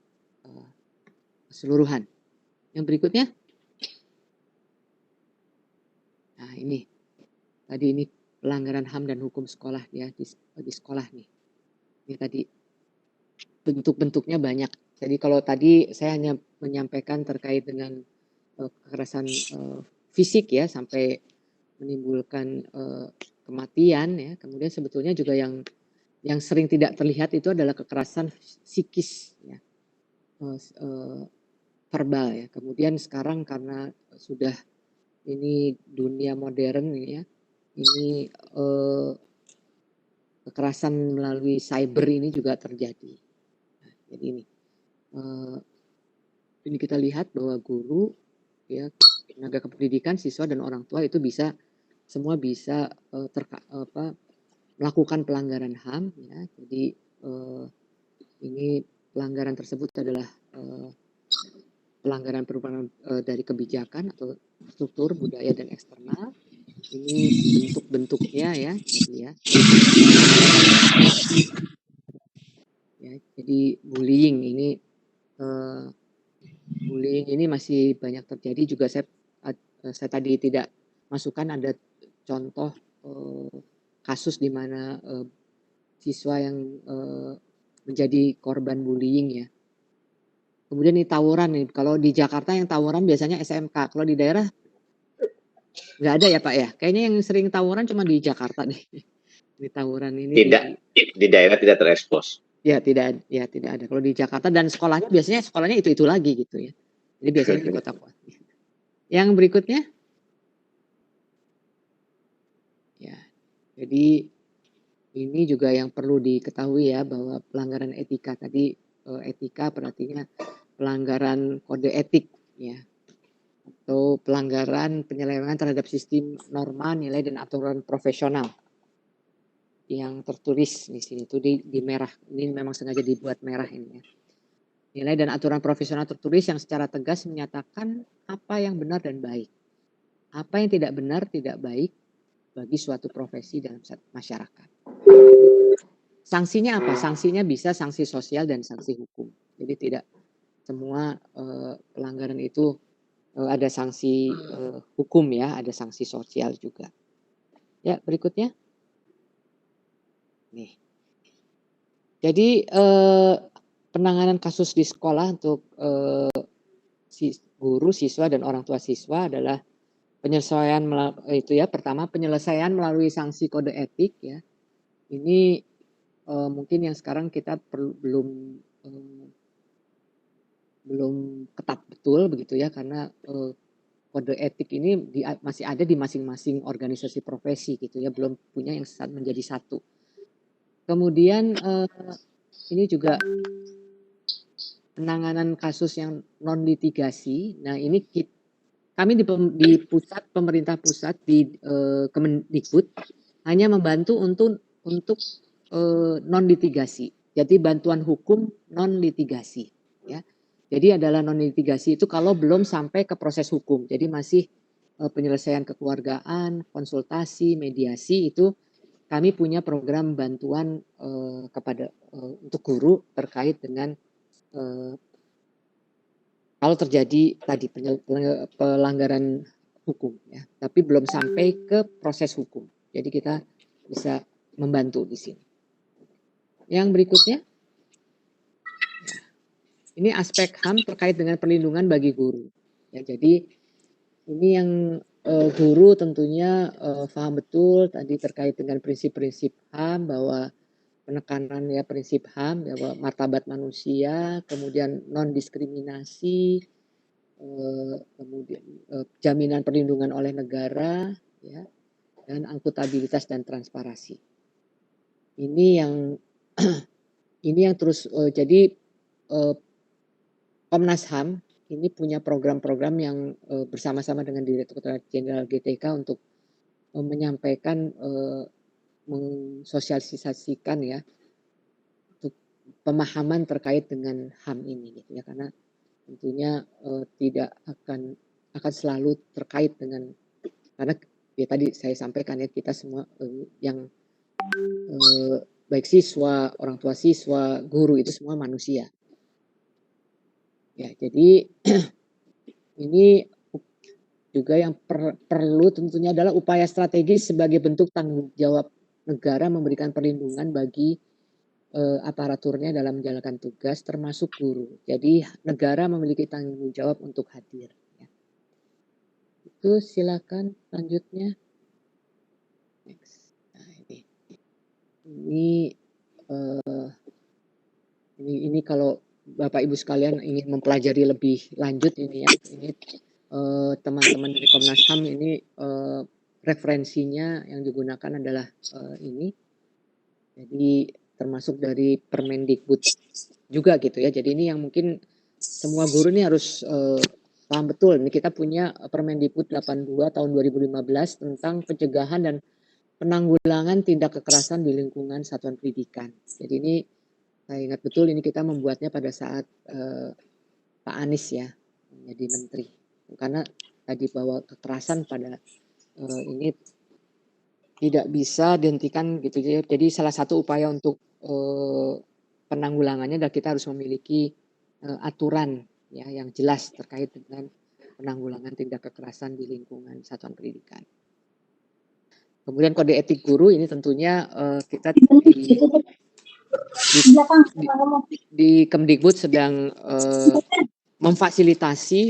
keseluruhan. Yang berikutnya, nah ini tadi ini pelanggaran HAM dan hukum sekolah ya, di sekolah nih. Ini tadi bentuk-bentuknya banyak. Jadi kalau tadi saya hanya menyampaikan terkait dengan kekerasan fisik ya, sampai menimbulkan kematian ya. Kemudian sebetulnya juga yang sering tidak terlihat itu adalah kekerasan psikis ya, verbal ya. Kemudian sekarang karena sudah ini dunia modern ya. Ini kekerasan melalui cyber ini juga terjadi. Nah, jadi ini kita lihat bahwa guru ya, tenaga kependidikan, siswa dan orang tua itu semua bisa melakukan pelanggaran HAM ya. Jadi ini pelanggaran tersebut adalah pelanggaran perubahan dari kebijakan atau struktur budaya dan eksternal. Ini bentuk-bentuknya ya, gitu ya. Ya, jadi bullying ini masih banyak terjadi juga. Saya tadi tidak masukkan ada contoh kasus di mana siswa yang menjadi korban bullying ya. Kemudian ini tawuran nih. Kalau di Jakarta yang tawuran biasanya SMK. Kalau di daerah nggak ada ya Pak ya. Kayaknya yang sering tawuran cuma di Jakarta deh. Di tawuran ini di daerah tidak terekspos. Ya tidak ada. Kalau di Jakarta dan sekolahnya itu lagi gitu ya. Jadi biasanya di kota-kota. Yang berikutnya, ya. Jadi ini juga yang perlu diketahui ya bahwa pelanggaran etika tadi, etika berarti pelanggaran kode etik ya, atau pelanggaran penyelewengan terhadap sistem norma, nilai dan aturan profesional. Yang tertulis di sini itu di merah. Ini memang sengaja dibuat merah ini ya. Nilai dan aturan profesional tertulis yang secara tegas menyatakan apa yang benar dan baik. Apa yang tidak benar, tidak baik bagi suatu profesi dalam masyarakat. Sanksinya apa? Sanksinya bisa sanksi sosial dan sanksi hukum. Jadi tidak semua pelanggaran itu ada sanksi hukum ya, ada sanksi sosial juga. Ya, berikutnya. Nih. Jadi penanganan kasus di sekolah untuk guru, siswa dan orang tua siswa adalah penyelesaian pertama penyelesaian melalui sanksi kode etik ya. Ini mungkin yang sekarang kita belum ketat betul begitu ya, karena kode etik ini masih ada di masing-masing organisasi profesi gitu ya, belum punya yang menjadi satu. Kemudian ini juga penanganan kasus yang non litigasi. Nah ini kami di pusat, pemerintah pusat di Kemendikbud hanya membantu untuk non litigasi. Jadi bantuan hukum non litigasi ya. Jadi adalah non litigasi itu kalau belum sampai ke proses hukum. Jadi masih penyelesaian kekeluargaan, konsultasi, mediasi itu kami punya program bantuan kepada untuk guru terkait dengan kalau terjadi tadi pelanggaran hukum ya, tapi belum sampai ke proses hukum. Jadi kita bisa membantu di sini. Yang berikutnya, ini aspek HAM terkait dengan perlindungan bagi guru. Ya, jadi ini yang guru tentunya paham betul tadi terkait dengan prinsip-prinsip HAM, bahwa penekanan ya prinsip HAM, bahwa martabat manusia, kemudian non diskriminasi, kemudian jaminan perlindungan oleh negara ya, dan akuntabilitas dan transparansi. Ini yang terus jadi Komnas HAM ini punya program-program yang bersama-sama dengan Direktorat Jenderal GTK untuk menyampaikan, mensosialisasikan ya untuk pemahaman terkait dengan HAM ini gitu ya, karena tentunya tidak akan selalu terkait dengan, karena ya tadi saya sampaikan ya, kita semua yang baik siswa, orang tua siswa, guru itu semua manusia. Ya, jadi ini juga yang perlu tentunya adalah upaya strategis sebagai bentuk tanggung jawab negara memberikan perlindungan bagi aparaturnya dalam menjalankan tugas termasuk guru. Jadi negara memiliki tanggung jawab untuk hadir. Ya. Itu silakan selanjutnya. Next. Nah, ini kalau Bapak Ibu sekalian ingin mempelajari lebih lanjut ini ya, ini teman-teman dari Komnas HAM ini referensinya yang digunakan adalah ini. Jadi termasuk dari Permendikbud juga gitu ya. Jadi ini yang mungkin semua guru ini harus paham betul. Ini kita punya Permendikbud 82 tahun 2015 tentang pencegahan dan penanggulangan tindak kekerasan di lingkungan satuan pendidikan. Jadi ini saya ingat betul ini kita membuatnya pada saat Pak Anies ya menjadi menteri. Karena tadi bahwa kekerasan pada ini tidak bisa dihentikan gitu ya. Jadi salah satu upaya untuk penanggulangannya adalah kita harus memiliki aturan ya yang jelas terkait dengan penanggulangan tindak kekerasan di lingkungan satuan pendidikan. Kemudian kode etik guru ini tentunya kita di Kemdikbud sedang memfasilitasi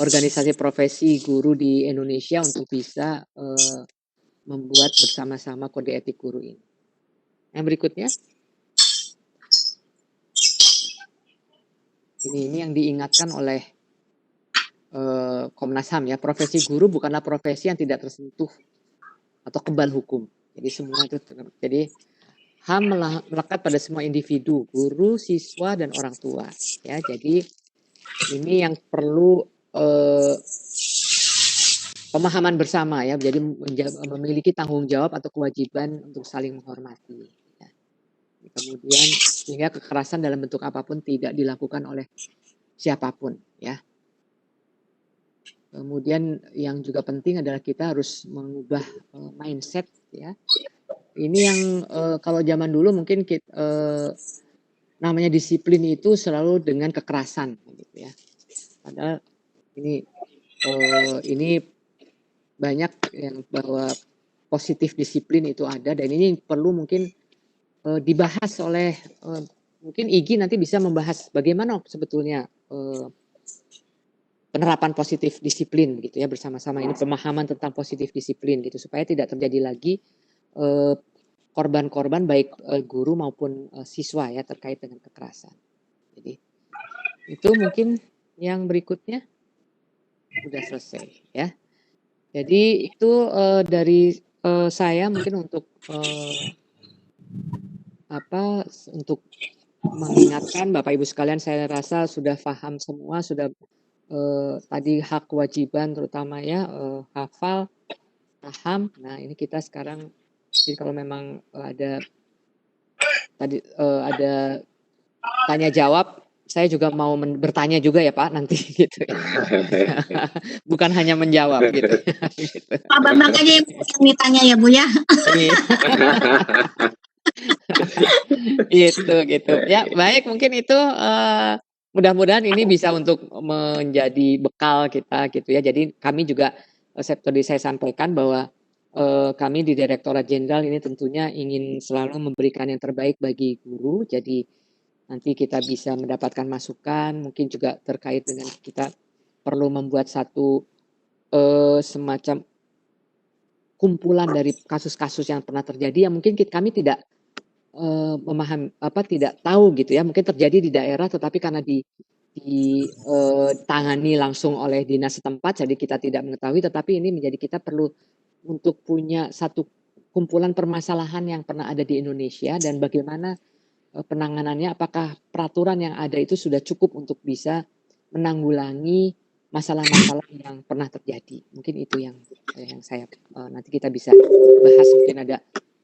organisasi profesi guru di Indonesia untuk bisa membuat bersama-sama kode etik guru ini. Yang berikutnya, ini yang diingatkan oleh Komnas HAM ya, profesi guru bukanlah profesi yang tidak tersentuh atau kebal hukum. Jadi semua itu, jadi HAM melekat pada semua individu, guru, siswa, dan orang tua. Ya, jadi ini yang perlu pemahaman bersama ya, jadi memiliki tanggung jawab atau kewajiban untuk saling menghormati. Ya. Kemudian sehingga kekerasan dalam bentuk apapun tidak dilakukan oleh siapapun. Ya. Kemudian yang juga penting adalah kita harus mengubah mindset ya. Ini yang kalau zaman dulu mungkin namanya disiplin itu selalu dengan kekerasan gitu ya. Padahal ini banyak yang bahwa positif disiplin itu ada dan ini perlu mungkin dibahas oleh mungkin Igi nanti bisa membahas bagaimana sebetulnya penerapan positif disiplin gitu ya bersama-sama ini pemahaman tentang positif disiplin gitu supaya tidak terjadi lagi korban-korban baik guru maupun siswa ya terkait dengan kekerasan. Jadi itu mungkin yang berikutnya sudah selesai ya. Jadi itu dari saya mungkin untuk untuk mengingatkan Bapak Ibu sekalian saya rasa sudah paham semua sudah tadi hak kewajiban terutama ya hafal paham. Nah ini kita sekarang jadi kalau memang ada tadi ada tanya jawab saya juga mau bertanya juga ya Pak nanti gitu ya. Bukan hanya menjawab gitu. Pak Bambang aja yang ditanya ya Bu ya. gitu ya baik mungkin itu mudah-mudahan ini bisa untuk menjadi bekal kita gitu ya. Jadi kami juga tadi saya sampaikan bahwa kami di Direktorat Jenderal ini tentunya ingin selalu memberikan yang terbaik bagi guru. Jadi nanti kita bisa mendapatkan masukan, mungkin juga terkait dengan kita perlu membuat satu semacam kumpulan dari kasus-kasus yang pernah terjadi yang mungkin kami tidak memahami tidak tahu gitu ya mungkin terjadi di daerah tetapi karena ditangani langsung oleh dinas setempat jadi kita tidak mengetahui tetapi ini menjadi kita perlu untuk punya satu kumpulan permasalahan yang pernah ada di Indonesia dan bagaimana penanganannya apakah peraturan yang ada itu sudah cukup untuk bisa menanggulangi masalah-masalah yang pernah terjadi mungkin itu yang saya nanti kita bisa bahas mungkin ada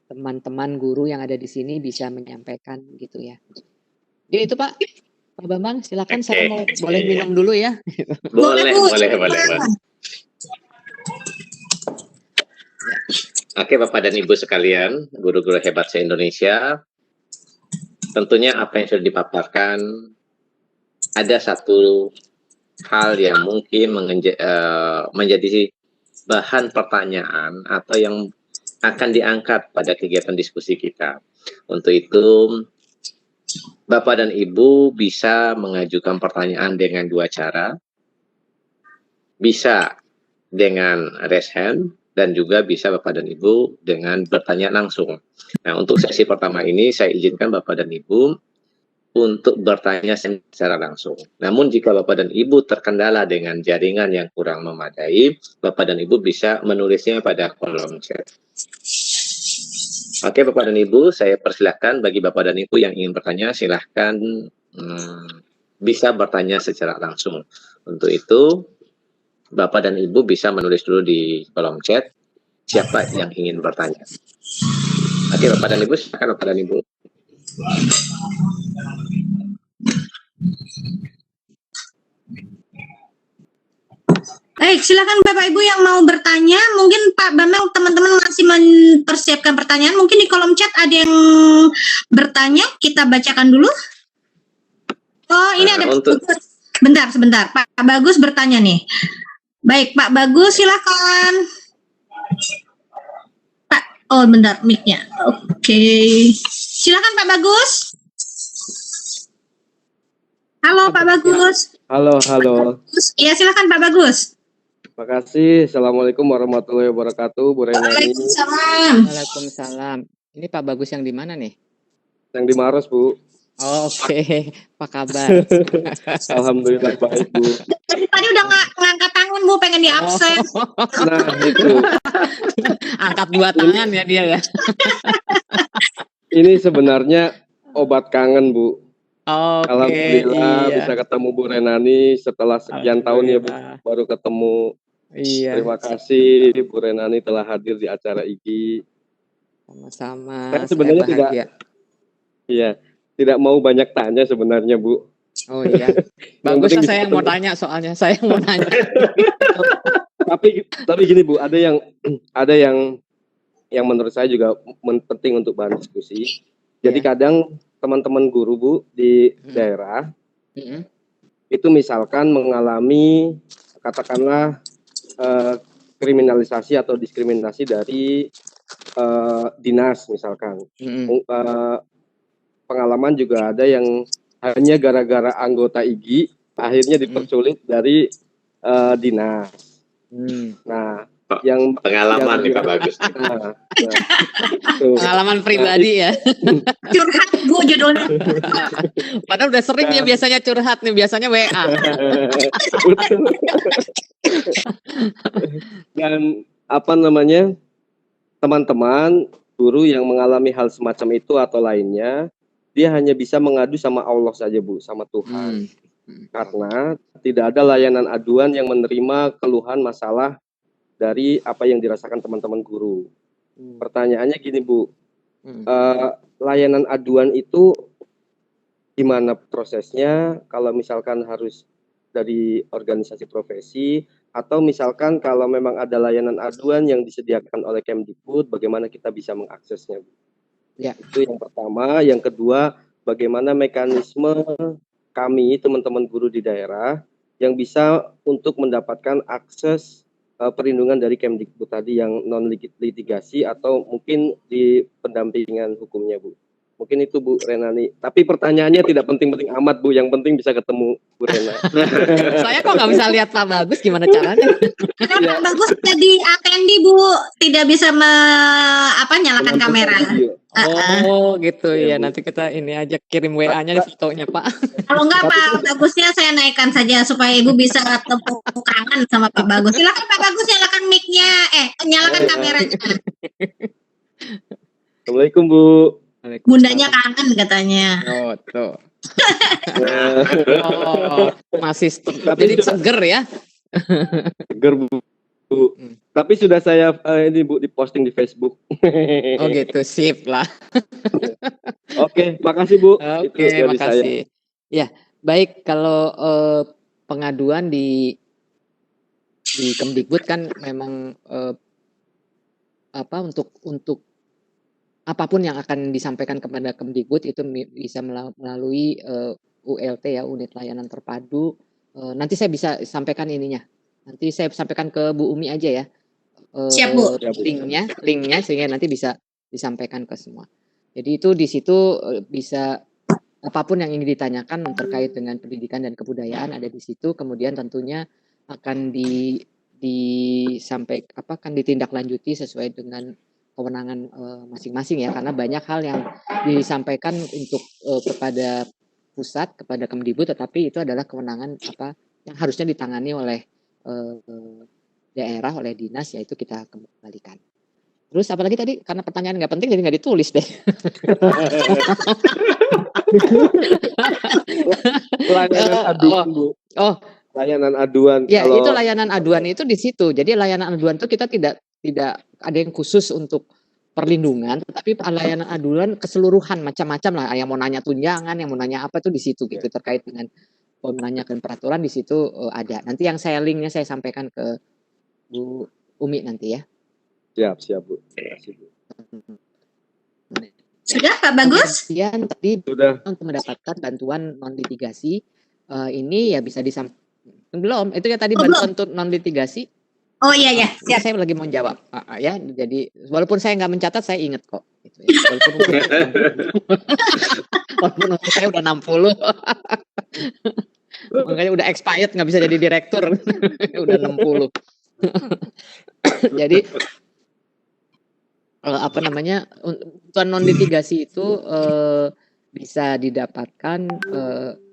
teman-teman guru yang ada di sini bisa menyampaikan gitu ya. Jadi itu Pak Bambang silakan saya mau boleh minum dulu ya. Boleh. Oke Bapak dan Ibu sekalian, guru-guru hebat se-Indonesia, tentunya apa yang sudah dipaparkan ada satu hal yang mungkin menjadi bahan pertanyaan atau yang akan diangkat pada kegiatan diskusi kita. Untuk itu, Bapak dan Ibu bisa mengajukan pertanyaan dengan dua cara. Bisa dengan raise hand, dan juga bisa Bapak dan Ibu dengan bertanya langsung. Nah, untuk sesi pertama ini, saya izinkan Bapak dan Ibu untuk bertanya secara langsung. Namun jika Bapak dan Ibu terkendala dengan jaringan yang kurang memadai, Bapak dan Ibu bisa menulisnya pada kolom chat. Oke, Bapak dan Ibu, saya persilahkan bagi Bapak dan Ibu yang ingin bertanya, silahkan bisa bertanya secara langsung. Untuk itu, Bapak dan Ibu bisa menulis dulu di kolom chat siapa yang ingin bertanya. Oke, Bapak dan Ibu, silakan Bapak dan Ibu. Baik, silakan Bapak Ibu yang mau bertanya. Mungkin Pak Bambang, teman-teman masih mempersiapkan pertanyaan. Mungkin di kolom chat ada yang bertanya, kita bacakan dulu. Oh, ini ada untuk sebentar. Pak Bagus bertanya nih. Baik, Pak Bagus, silakan. Pak, oh bentar, mic-nya. Oke. Silakan Pak Bagus. Halo Pak Bagus. Halo. Iya, silakan Pak Bagus. Terima kasih. Assalamualaikum warahmatullahi wabarakatuh, Bu Renani. Waalaikumsalam. Waalaikumsalam. Ini Pak Bagus yang di mana nih? Yang di Maros, Bu. Oh, oke. Apa kabar? Alhamdulillah baik, Bu. Dari tadi udah ngangkat tangan Bu, pengen di absen. Nah, itu. Angkat dua tangan ya dia ya. Ini sebenarnya obat kangen, Bu. Oke. Alhamdulillah Iya. bisa ketemu Bu Renani setelah sekian tahun ya, Bu. Alhamdulillah. Baru ketemu. Iya. Terima kasih Bu Renani telah hadir di acara IGI. Sama-sama. Saya sebenarnya bahagia. Iya, tidak mau banyak tanya sebenarnya, Bu. Oh iya. Bagus lah saya yang mau tanya soalnya. Saya yang mau nanya. tapi gini, Bu, ada yang menurut saya juga penting untuk bahan diskusi. Jadi kadang teman-teman guru, Bu, di daerah itu misalkan mengalami katakanlah kriminalisasi atau diskriminasi dari dinas misalkan. Pengalaman juga ada yang hanya gara-gara anggota IGI akhirnya dipersulit dari dinas. Nah, yang pengalaman nih Pak Bagus. Pengalaman pribadi ya. Curhat Bu judulnya. Padahal udah sering ya biasanya curhat nih, biasanya WA. Dan apa namanya, teman-teman guru yang mengalami hal semacam itu atau lainnya, dia hanya bisa mengadu sama Allah saja, Bu, sama Tuhan. Karena tidak ada layanan aduan yang menerima keluhan masalah dari apa yang dirasakan teman-teman guru. Pertanyaannya gini, Bu, layanan aduan itu gimana prosesnya? Kalau misalkan harus dari organisasi profesi, atau misalkan kalau memang ada layanan aduan yang disediakan oleh Kemdikbud, bagaimana kita bisa mengaksesnya, Bu? Ya. Itu yang pertama. Yang kedua, bagaimana mekanisme kami, teman-teman guru di daerah, yang bisa untuk mendapatkan akses perlindungan dari Kemdikbud tadi yang non-litigasi atau mungkin di pendampingan hukumnya, Bu. Mungkin itu Bu Renani. Tapi pertanyaannya tidak penting-penting amat, Bu. Yang penting bisa ketemu Bu Renani. Saya kok nggak bisa lihat Pak Bagus, gimana caranya? Pak Bagus jadi atendi Bu, tidak bisa nyalakan kamera. Oh gitu Ya, ya. Bu. Nanti kita ini aja kirim WA-nya fotonya Pak. Kalau enggak Pak Bagusnya saya naikkan saja supaya Ibu bisa tepuk tangan sama Pak Bagus. Silakan Pak Bagus nyalakan mic-nya, nyalakan kameranya. Assalamualaikum, Bu. Bundanya kangen katanya. Oh tuh. Nah, Masih jadi seger ya. seger, Bu. Tapi sudah saya ini, Bu, diposting di Facebook. Oh gitu, sip lah. Oke, makasih, Bu. Oke, Itu dari makasih. Ya, baik, kalau pengaduan di Kemdikbud kan memang untuk apapun yang akan disampaikan kepada Kemdikbud itu bisa melalui ULT ya, unit layanan terpadu. Nanti saya bisa sampaikan ininya. Nanti saya sampaikan ke Bu Umi aja ya. Siap, Bu. Linknya sehingga nanti bisa disampaikan ke semua. Jadi itu di situ bisa apapun yang ingin ditanyakan terkait dengan pendidikan dan kebudayaan ada di situ. Kemudian tentunya akan akan ditindaklanjuti sesuai dengan kewenangan masing-masing ya, karena banyak hal yang disampaikan untuk kepada pusat kepada Kemdikbud, tetapi itu adalah kewenangan yang harusnya ditangani oleh daerah, oleh dinas, yaitu kita kembalikan. Terus apalagi tadi, karena pertanyaan nggak penting jadi nggak ditulis deh. Layanan aduan, Bu. Layanan aduan. Ya, itu layanan aduan itu di situ. Jadi layanan aduan itu kita tidak ada yang khusus untuk perlindungan, tetapi layanan aduan keseluruhan macam-macam lah. Yang mau nanya tunjangan, yang mau nanya apa tuh di situ gitu, terkait dengan menanyakan peraturan di situ ada. Nanti yang linknya saya sampaikan ke Bu Umi nanti ya. Siap Bu. Terima kasih, Bu. Sudah Pak Bagus? Kemudian tadi Sudah. untuk mendapatkan bantuan non litigasi ini ya bisa belum. Itu ya tadi bantuan untuk non litigasi. Oh iya ya. Siap. Saya lagi mau jawab ya. Jadi walaupun saya nggak mencatat, saya ingat kok. Gitu, ya. Walaupun saya udah 60. Makanya udah expired, nggak bisa jadi direktur. Udah 60. Jadi bantuan non litigasi itu bisa didapatkan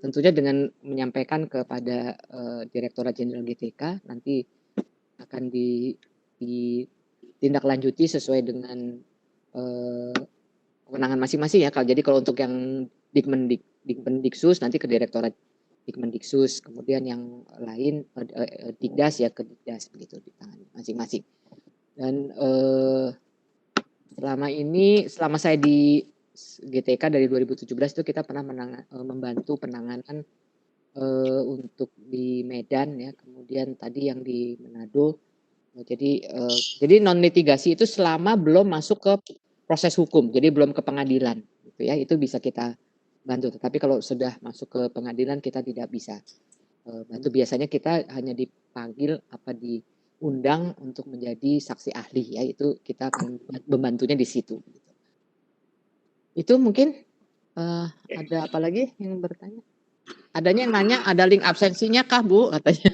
tentunya dengan menyampaikan kepada Direktorat Jenderal GTK, nanti akan ditindaklanjuti sesuai dengan kewenangan masing-masing ya. Jadi kalau untuk yang Dikmendiksus nanti ke Direktorat Dikmendiksus, kemudian yang lain Dikdas ya ke Dikdas, begitu di tangan masing-masing. Dan selama saya di GTK dari 2017 itu kita pernah membantu penanganan untuk di Medan ya, kemudian tadi yang di Manado. Jadi non litigasi itu selama belum masuk ke proses hukum, jadi belum ke pengadilan gitu ya, itu bisa kita bantu. Tetapi kalau sudah masuk ke pengadilan kita tidak bisa bantu. Biasanya kita hanya dipanggil diundang untuk menjadi saksi ahli ya, itu kita akan membantunya di situ. Itu mungkin ada apa lagi yang bertanya? Adanya yang nanya, ada link absensinya kah Bu? Katanya.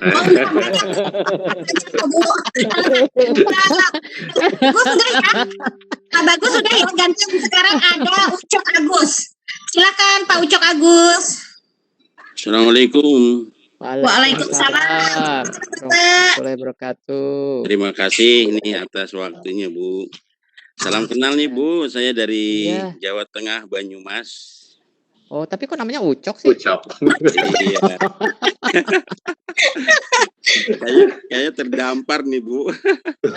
Pak Bagus sudah ya, gantian sekarang ada Ucok Agus. Silakan Pak Ucok Agus. Assalamualaikum. Waalaikumsalam. Warahmatullahi wabarakatuh. Terima kasih ini atas waktunya Bu. Salam kenal nih Bu, saya dari Jawa Tengah, Banyumas. Oh, tapi kok namanya Ucok sih? Ucok. Iya. Kayaknya terdampar nih Bu.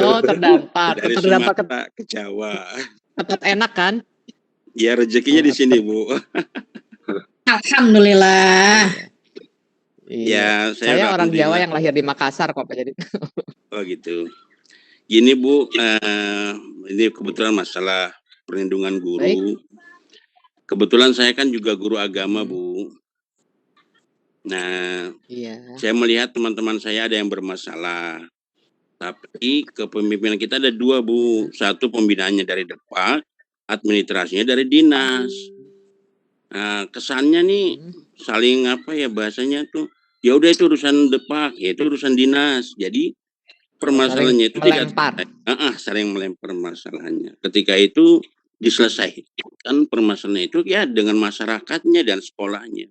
Oh, terdampar. Dari Terdampar Sumatera ke Jawa. Tetap enak kan? Ya rezekinya di sini Bu. Alhamdulillah. Ya, saya orang Jawa yang lahir di Makassar kok Pak jadi. Oh gitu. Gini Bu, ini kebetulan masalah perlindungan guru. Baik. Kebetulan saya kan juga guru agama Bu. Nah, saya melihat teman-teman saya ada yang bermasalah. Tapi kepemimpinan kita ada dua Bu. Satu pembinaannya dari Depak, administrasinya dari dinas. Nah, kesannya nih saling bahasanya tuh. Ya udah itu urusan Depak, ya itu urusan dinas. Jadi permasalahannya itu saling melempar masalahnya. Ketika itu diselesaikan permasalahan itu ya dengan masyarakatnya dan sekolahnya.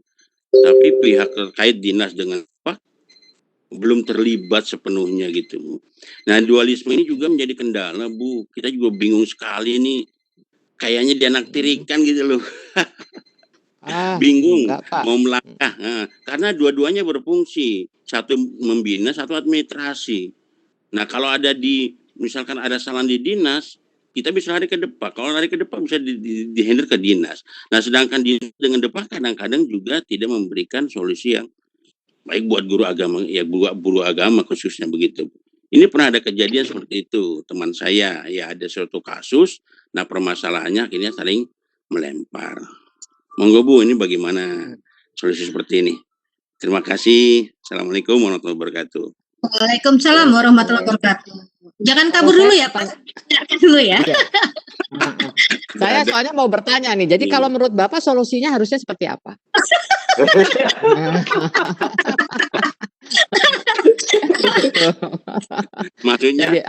Tapi pihak terkait dinas dengan apa belum terlibat sepenuhnya gitu. Nah, dualisme ini juga menjadi kendala Bu. Kita juga bingung sekali nih. Kayaknya dianaktirikan gitu loh. Bingung mau melangkah. Nah, karena dua-duanya berfungsi. Satu membina, satu administrasi. Nah, kalau ada misalkan ada kesalahan di dinas, kita bisa lari ke Depak. Kalau lari ke Depak bisa di-handle ke dinas. Nah, sedangkan dengan Depak kadang-kadang juga tidak memberikan solusi yang baik buat guru agama, ya buat guru agama khususnya begitu. Ini pernah ada kejadian seperti itu. Teman saya, ya ada suatu kasus, nah permasalahannya akhirnya saling melempar. Monggo Bu, ini bagaimana solusi seperti ini? Terima kasih. Assalamualaikum warahmatullahi wabarakatuh. Waalaikumsalam warahmatullahi wabarakatuh. Jangan kabur dulu ya Pak. Dengarkan dulu ya. Saya soalnya mau bertanya nih. Jadi kalau menurut Bapak solusinya harusnya seperti apa? Maksudnya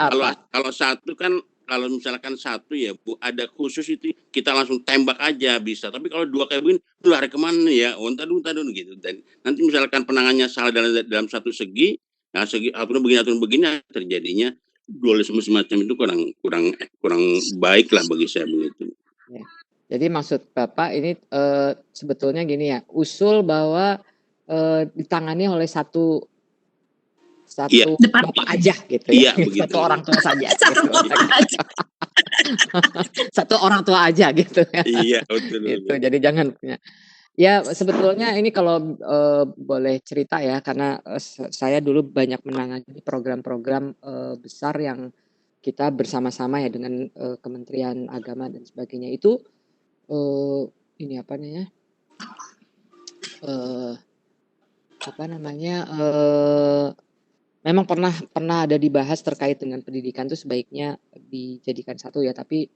kalau satu kan kalau misalkan satu ya Bu, ada khusus itu kita langsung tembak aja bisa. Tapi kalau dua kayak begini, lari kemana ya? Oh, entar dulu gitu. Dan nanti misalkan penangannya salah dalam satu segi, nah segi aturan begini terjadinya dualisme semacam itu kurang baik lah bagi saya begitu. Ya. Jadi maksud Bapak ini sebetulnya gini ya, usul bahwa ditangani oleh satu Iya. bapak aja gitu ya, Iya, begitu. satu orang tua saja. Satu gitu. bapak aja. Satu orang tua aja gitu ya. Iya, betul. Gitu. Jadi jangan punya. Ya sebetulnya ini kalau boleh cerita ya, karena saya dulu banyak menangani program-program besar yang kita bersama-sama ya dengan Kementerian Agama dan sebagainya itu ini apa namanya? Memang pernah ada dibahas terkait dengan pendidikan itu sebaiknya dijadikan satu ya, tapi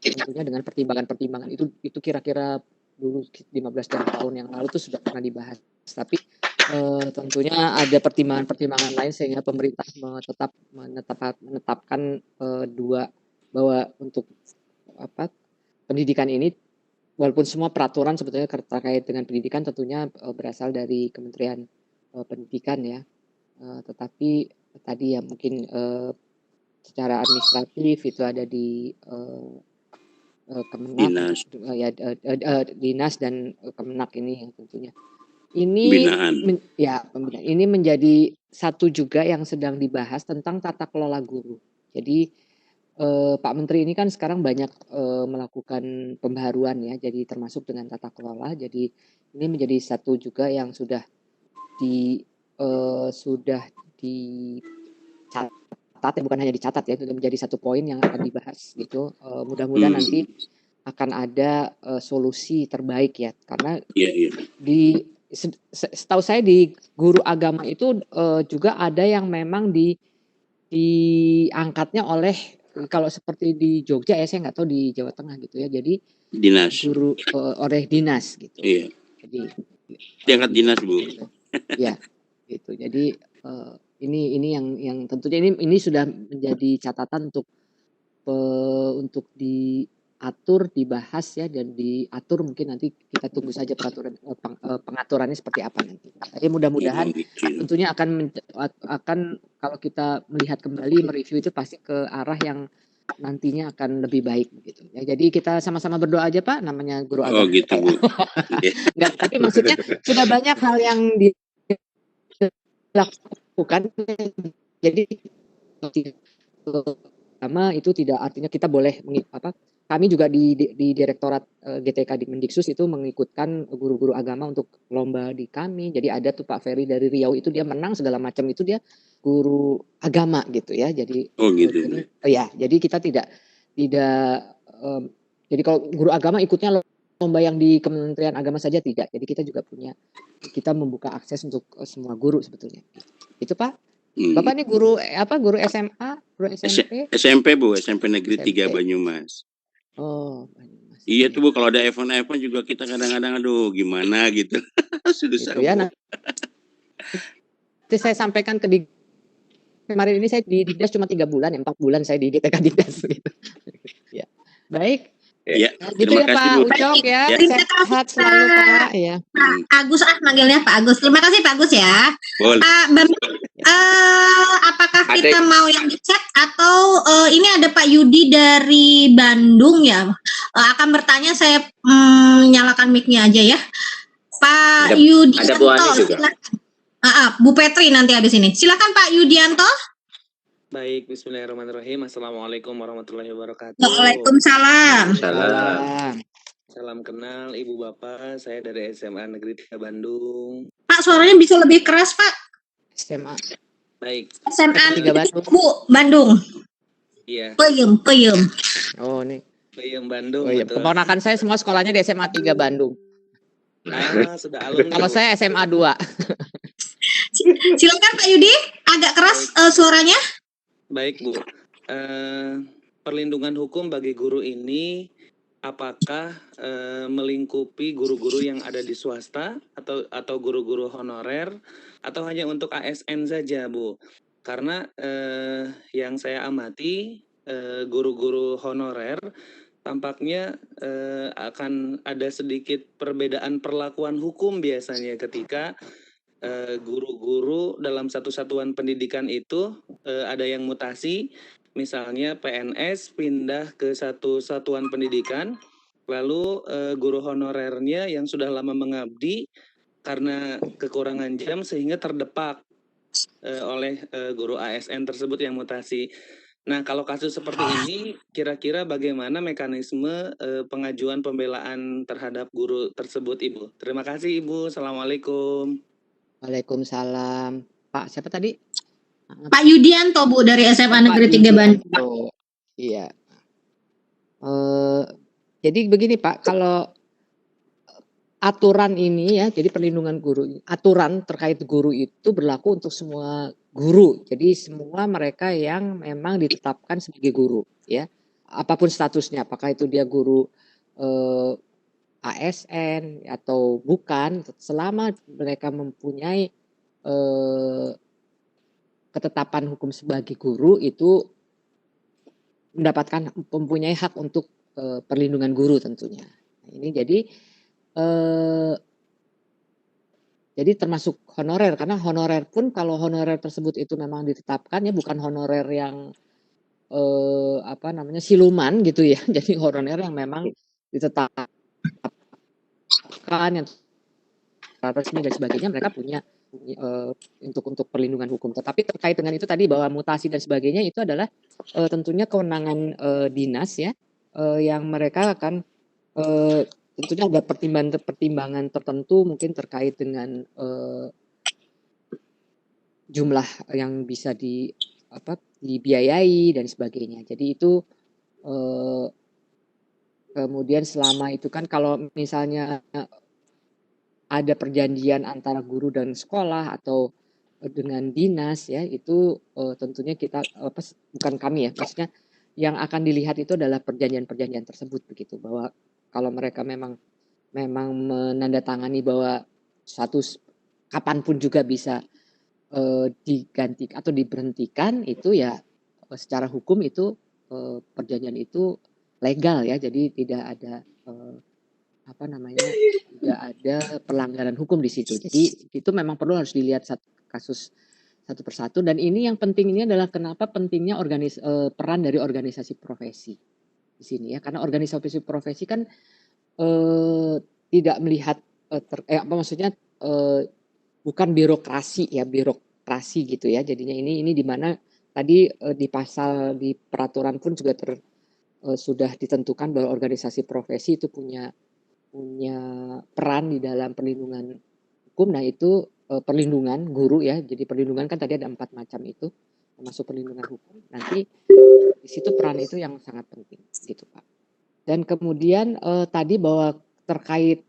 tentunya dengan pertimbangan-pertimbangan itu kira-kira dulu 15 tahun yang lalu itu sudah pernah dibahas. Tapi tentunya ada pertimbangan-pertimbangan lain sehingga pemerintah menetapkan bahwa untuk pendidikan ini, walaupun semua peraturan sebetulnya terkait dengan pendidikan tentunya berasal dari Kementerian Pendidikan ya. Tetapi tadi ya mungkin secara administratif itu ada di Kemenak, Dinas. Dinas dan Kemenak ini yang tentunya. Ini pembinaan. Ini menjadi satu juga yang sedang dibahas tentang tata kelola guru. Jadi Pak Menteri ini kan sekarang banyak melakukan pembaharuan ya, jadi termasuk dengan tata kelola. Jadi ini menjadi satu juga yang sudah dicatat, bukan hanya dicatat ya, itu menjadi satu poin yang akan dibahas gitu. Mudah-mudahan nanti akan ada solusi terbaik ya, karena setahu saya di guru agama itu juga ada yang memang diangkatnya oleh, kalau seperti di Jogja ya, saya nggak tahu di Jawa Tengah gitu ya, jadi dinas guru oleh dinas gitu. Iya. Jadi diangkat dinas Bu. Ya, gitu. Jadi ini yang tentunya ini sudah menjadi catatan untuk diatur, dibahas ya, dan diatur. Mungkin nanti kita tunggu saja peraturan pengaturannya seperti apa nanti. Tapi mudah-mudahan tentunya akan kalau kita melihat kembali mereview itu pasti ke arah yang nantinya akan lebih baik begitu. Ya, jadi kita sama-sama berdoa aja Pak, namanya guru agama. Oh gitu Bu. Enggak, tapi maksudnya sudah banyak hal yang dilakukan. Jadi agama itu tidak artinya kita boleh kami juga di Direktorat GTK di Mendiksus itu mengikutkan guru-guru agama untuk lomba di kami. Jadi ada tuh Pak Ferry dari Riau, itu dia menang segala macam, itu dia guru agama gitu ya. Jadi gitu. Jadi kita tidak jadi kalau guru agama ikutnya lomba yang di Kementerian Agama saja tidak. Jadi kita juga kita membuka akses untuk semua guru sebetulnya. Itu Pak. Bapak ini guru SMA, guru SMP? SMP Bu, SMP Negeri 3 Banyumas. Oh, Banyumas. Iya tuh Bu, kalau ada event juga kita kadang-kadang aduh gimana gitu. Sudah ya, nanti saya sampaikan ke kemarin ini saya di Dinas cuma 3 bulan, 4 bulan saya di GTK Dinas gitu. Ya. Baik. Ya, gitu ya Pak Ucok ya. Sehat selalu Pak ya. Pak Agus manggilnya Pak Agus. Terima kasih Pak Agus ya. Boleh. Pak apakah kita mau yang di chat atau ini ada Pak Yudi dari Bandung ya, akan bertanya. Saya nyalakan mic-nya aja ya. Pak Yudianto. Bu Petri nanti habis ini. Silakan Pak Yudianto. Baik, bismillahirrahmanirrahim. Assalamualaikum warahmatullahi wabarakatuh. Waalaikumsalam. Salam kenal Ibu Bapak, saya dari SMA Negeri 3 Bandung. Pak, suaranya bisa lebih keras Pak. SMA. Baik. SMA 3 Bandung. Bu, Bandung. Iya. Peyem. Oh, nih. Peyem Bandung. Oh, iya. Keponakan saya semua sekolahnya di SMA 3 Bandung. Sudah alumni. Kalau saya SMA 2. Silakan Pak Yudi, agak keras suaranya. Baik Bu, perlindungan hukum bagi guru ini apakah melingkupi guru-guru yang ada di swasta atau guru-guru honorer atau hanya untuk ASN saja Bu? Karena yang saya amati guru-guru honorer, tampaknya akan ada sedikit perbedaan perlakuan hukum biasanya ketika guru-guru dalam satu satuan pendidikan itu ada yang mutasi, misalnya PNS pindah ke satu satuan pendidikan, lalu guru honorernya yang sudah lama mengabdi karena kekurangan jam sehingga terdepak oleh guru ASN tersebut yang mutasi. Nah, kalau kasus seperti ini, kira-kira bagaimana mekanisme pengajuan pembelaan terhadap guru tersebut, Ibu? Terima kasih, Ibu. Assalamualaikum. Waalaikumsalam. Pak siapa tadi? Pak Yudianto, Bu, dari SMA Negeri 3 Bandung. Oh, iya. Jadi begini Pak, kalau aturan ini ya, jadi perlindungan guru, aturan terkait guru itu berlaku untuk semua guru. Jadi semua mereka yang memang ditetapkan sebagai guru, ya, apapun statusnya, apakah itu dia guru ASN atau bukan, selama mereka mempunyai ketetapan hukum sebagai guru itu mempunyai hak untuk perlindungan guru tentunya. Nah, ini jadi termasuk honorer, karena honorer pun kalau honorer tersebut itu memang ditetapkan ya, bukan honorer yang siluman gitu ya. Jadi honorer yang memang ditetapkan yang resmi dan sebagainya, mereka punya untuk perlindungan hukum. Tetapi terkait dengan itu tadi bahwa mutasi dan sebagainya itu adalah tentunya kewenangan dinas ya, yang mereka akan tentunya ada pertimbangan tertentu mungkin terkait dengan jumlah yang bisa dibiayai dan sebagainya. Jadi itu kemudian selama itu kan kalau misalnya ada perjanjian antara guru dan sekolah atau dengan dinas ya, itu tentunya kita bukan kami ya, maksudnya yang akan dilihat itu adalah perjanjian-perjanjian tersebut begitu, bahwa kalau mereka memang menandatangani bahwa status kapanpun juga bisa diganti atau diberhentikan, itu ya secara hukum itu perjanjian itu legal ya, jadi tidak ada tidak ada pelanggaran hukum di situ. Jadi itu memang perlu harus dilihat kasus satu persatu, dan ini yang penting ini adalah kenapa pentingnya peran dari organisasi profesi di sini ya, karena organisasi profesi kan tidak melihat bukan birokrasi gitu ya, jadinya ini di mana tadi di peraturan pun juga sudah ditentukan bahwa organisasi profesi itu punya peran di dalam perlindungan hukum. Nah itu perlindungan guru ya, jadi perlindungan kan tadi ada 4 macam itu, termasuk perlindungan hukum. Nanti di situ peran itu yang sangat penting gitu Pak. Dan kemudian tadi bahwa terkait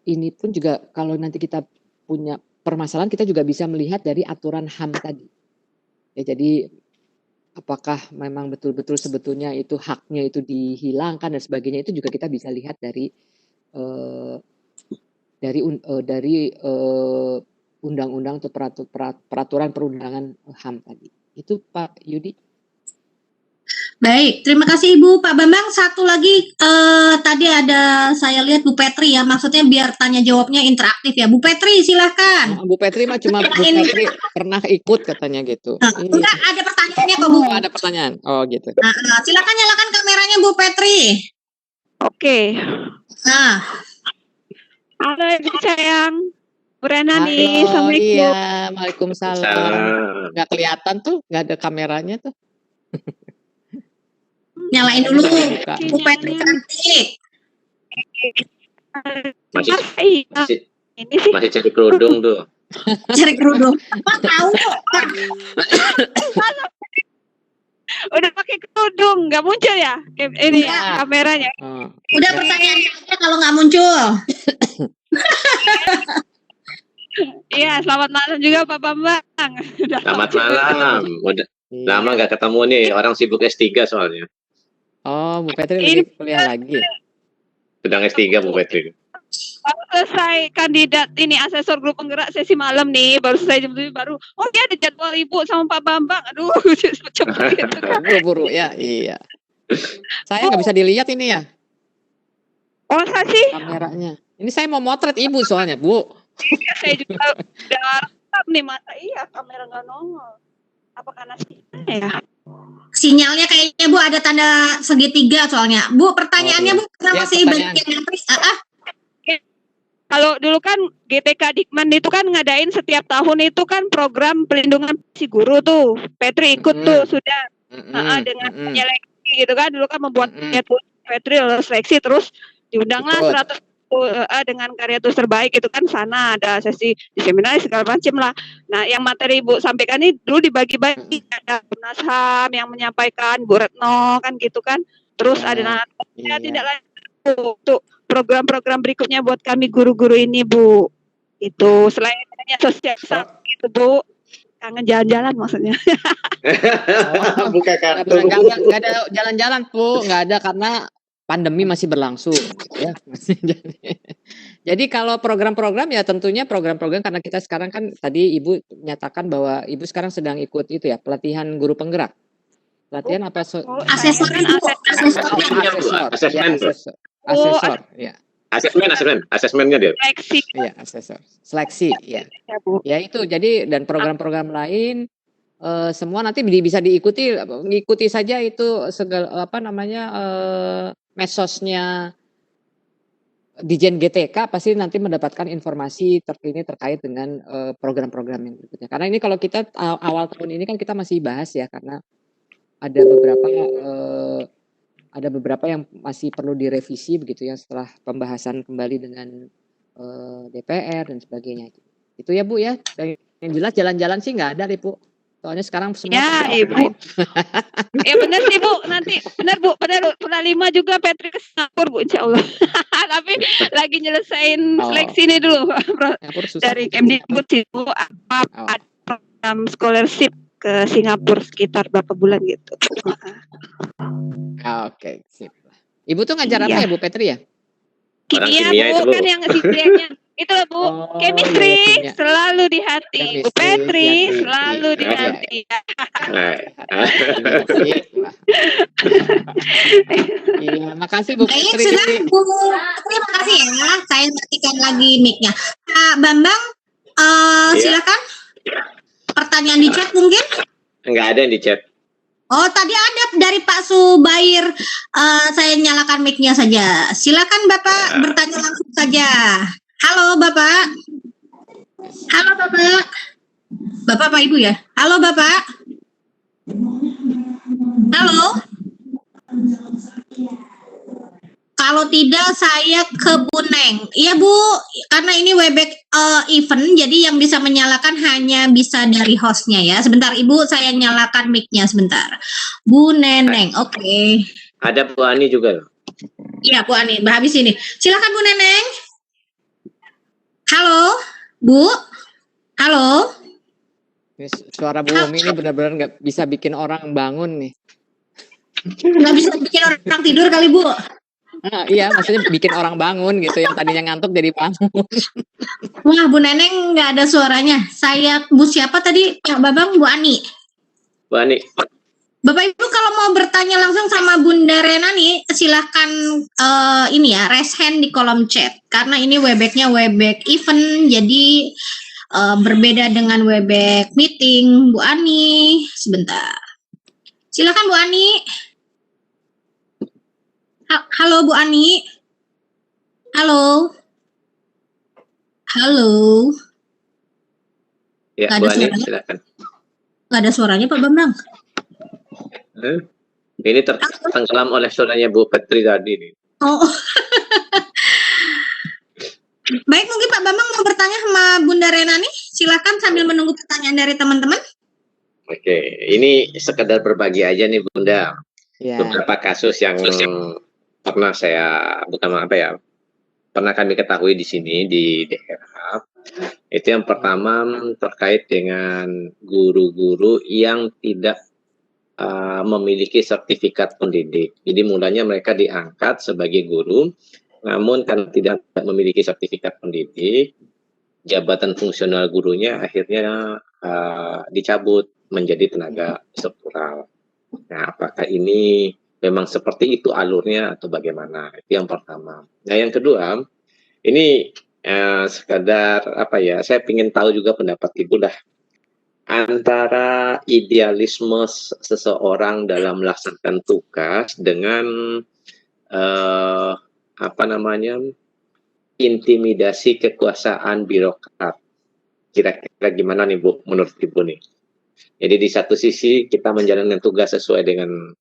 ini pun juga kalau nanti kita punya permasalahan, kita juga bisa melihat dari aturan HAM tadi ya, jadi apakah memang betul-betul sebetulnya itu haknya itu dihilangkan dan sebagainya, itu juga kita bisa lihat dari undang-undang atau peraturan perundangan HAM tadi. Itu Pak Yudi. Baik, terima kasih Ibu. Pak Bambang, satu lagi tadi ada saya lihat Bu Petri ya, maksudnya biar tanya jawabnya interaktif ya. Bu Petri silahkan. Bu Petri mah cuma Bu Petri pernah ikut katanya gitu. Enggak, ada pertanyaannya kok Bu. Ada pertanyaan. Oh gitu. Silakan nyalakan kameranya Bu Petri. Oke. Nah. Halo Ibu sayang. Bu Rena nih. Assalamualaikum. Iya, waalaikumsalam. Nggak kelihatan tuh, nggak ada kameranya tuh. Nyalain dulu, Bu Petri cantik. Masih cari kerudung tuh. Cari kerudung. Apa tahu kok? Udah pakai kerudung, nggak muncul ya? Ini ya, kameranya. Udah pertanyaannya kalau nggak muncul. Iya, selamat malam juga Pak Bambang. Selamat malam. Udah lama nggak ketemu nih, orang sibuk S3 soalnya. Oh, Bu Petri lagi kuliah lagi. Sedang S3 Bu Petri. baru selesai kandidat ini asesor grup penggerak sesi malam nih, baru selesai jam 7 baru. Oh dia ada jadwal Ibu sama Pak Bambang. Aduh, cepet gitu kan. Buru-buru ya, iya. Saya nggak bisa dilihat ini ya Oh saya sih, kameranya. Ini saya mau motret Ibu soalnya, Bu. iya, saya juga udah rekam nih masa iya kamera nggak nongol. Apa karena sinyalnya ya? Sinyalnya kayaknya Bu ada tanda segitiga soalnya. Bu, pertanyaannya Bu karena Ya, masih pertanyaan. bagian yang Kalau dulu kan GTK Dikman itu kan ngadain setiap tahun itu kan program pelindungan si guru tuh. Petri ikut tuh sudah dengan seleksi gitu kan. Dulu kan membuat Petri lulus seleksi terus diundanglah Betul. 100 dengan karya tulis terbaik itu kan sana ada sesi diseminar segala macam lah. Nah yang materi Ibu sampaikan ini dulu dibagi-bagi ada Komnas HAM yang menyampaikan Bu Retno kan gitu kan. Terus Ya, ada iya. tindak lanjut untuk program-program berikutnya buat kami guru-guru ini Bu. Itu selain adanya sosialisasi gitu Bu. Kangen jalan-jalan maksudnya. Buka kartu. Nggak ada jalan-jalan Bu, nggak ada karena pandemi masih berlangsung, gitu ya. Jadi kalau program-program ya tentunya program-program karena kita sekarang kan tadi Ibu nyatakan bahwa Ibu sekarang sedang ikut itu ya pelatihan guru penggerak. Pelatihan apa? asesor Kan itu, asesor. Asesor, ya. Asesmennya dia. Seleksi Iya, asesor. Seleksi, ya. ya Bu. Ya itu. Jadi dan program-program lain semua nanti bisa diikuti saja itu segala mesosnya Dijen GTK pasti nanti mendapatkan informasi terkini terkait dengan program-program yang berikutnya. Karena ini kalau kita awal tahun ini kan kita masih bahas ya karena ada beberapa yang masih perlu direvisi begitu ya setelah pembahasan kembali dengan DPR dan sebagainya. Itu ya Bu ya. Dan yang jelas jalan-jalan sih nggak ada deh Bu. Soalnya sekarang semua Ya Ibu. Ya benar sih Bu. Nanti benar Bu. Benar 5 juga Petri ke Singapura Bu insya Allah. Tapi lagi nyelesain seleksi ini dulu. Dari Kemdikbud Bu ada program scholarship ke Singapura sekitar berapa bulan gitu. Oke, sip. Ibu tuh ngajar apa ya Bu Petri ya? Kimia kimia Bu, itu, Bu. kan yang sisanya itu loh Bu. Chemistry iya, kimia. selalu di hati. Bu Chemistry, Petri hati. selalu di Iya. hati. Iya, makasih Bu Baik, Petri. sudah Bu. Terima kasih ya. Saya matikan lagi mic-nya. Pak Bambang, silakan. Pertanyaan di chat mungkin? Enggak ada yang di chat. Oh, tadi ada dari Pak Subair. Saya nyalakan mic-nya saja. Silakan Bapak bertanya langsung saja. Halo Bapak. Halo Bapak. Bapak apa Ibu ya? Halo Bapak. Halo. Kalau tidak saya ke Bu Neng. Iya Bu, karena ini Webex event, jadi yang bisa menyalakan hanya bisa dari hostnya ya. Sebentar Ibu, saya nyalakan mic-nya sebentar. Bu Neneng, oke. Ada Bu Ani juga loh. Iya Bu Ani, habis ini. Silakan Bu Neneng. Halo, Bu. Halo. Suara Bu Umi ini benar-benar nggak bisa bikin orang bangun nih. Nggak bisa bikin orang tidur kali Bu. Iya, maksudnya bikin orang bangun gitu, yang tadinya ngantuk jadi bangun. Wah, Bu Neneng nggak ada suaranya. Saya Bu siapa tadi? Pak Babang, Bu Ani. Bu Ani. Bapak Ibu kalau mau bertanya langsung sama Bunda Rena nih, silahkan ini ya, raise hand di kolom chat. Karena ini Webex-nya Webex event, jadi berbeda dengan Webex meeting. Bu Ani, sebentar. Silakan Bu Ani. Halo Bu Ani. Halo. Halo. Ya, Nggak Bu ada Ani, suaranya. silakan. Nggak ada suaranya Pak Bambang. Ini tertenggelam oleh suaranya Bu Petri tadi nih. Oh. Baik, mungkin Pak Bambang mau bertanya sama Bunda Rena nih. Silakan sambil menunggu pertanyaan dari teman-teman. Oke, ini sekedar berbagi aja nih Bunda. Ya. Beberapa kasus yang pernah pernah kami ketahui di sini di daerah. Itu yang pertama terkait dengan guru-guru yang tidak memiliki sertifikat pendidik. Jadi mulanya mereka diangkat sebagai guru, namun karena tidak memiliki sertifikat pendidik, jabatan fungsional gurunya akhirnya dicabut menjadi tenaga struktural. Nah, apakah ini memang seperti itu alurnya atau bagaimana? Itu yang pertama. Nah, yang kedua, ini sekadar apa ya? Saya ingin tahu juga pendapat Ibu dah. Antara idealisme seseorang dalam melaksanakan tugas dengan apa namanya, intimidasi kekuasaan birokrat. Kira-kira gimana nih Bu, menurut Ibu nih? Jadi di satu sisi kita menjalankan tugas sesuai dengan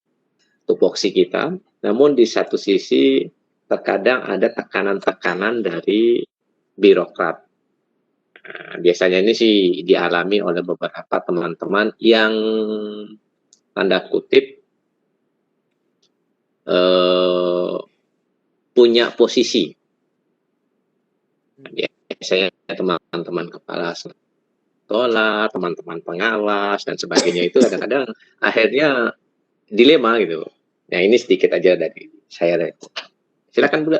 tupoksi kita, namun di satu sisi terkadang ada tekanan-tekanan dari birokrat. Nah, biasanya ini sih dialami oleh beberapa teman-teman yang tanda kutip punya posisi. Biasanya teman-teman kepala sekolah, teman-teman pengawas dan sebagainya itu kadang-kadang akhirnya dilema gitu. Nah, ini sedikit aja dari saya. Silakan Bu.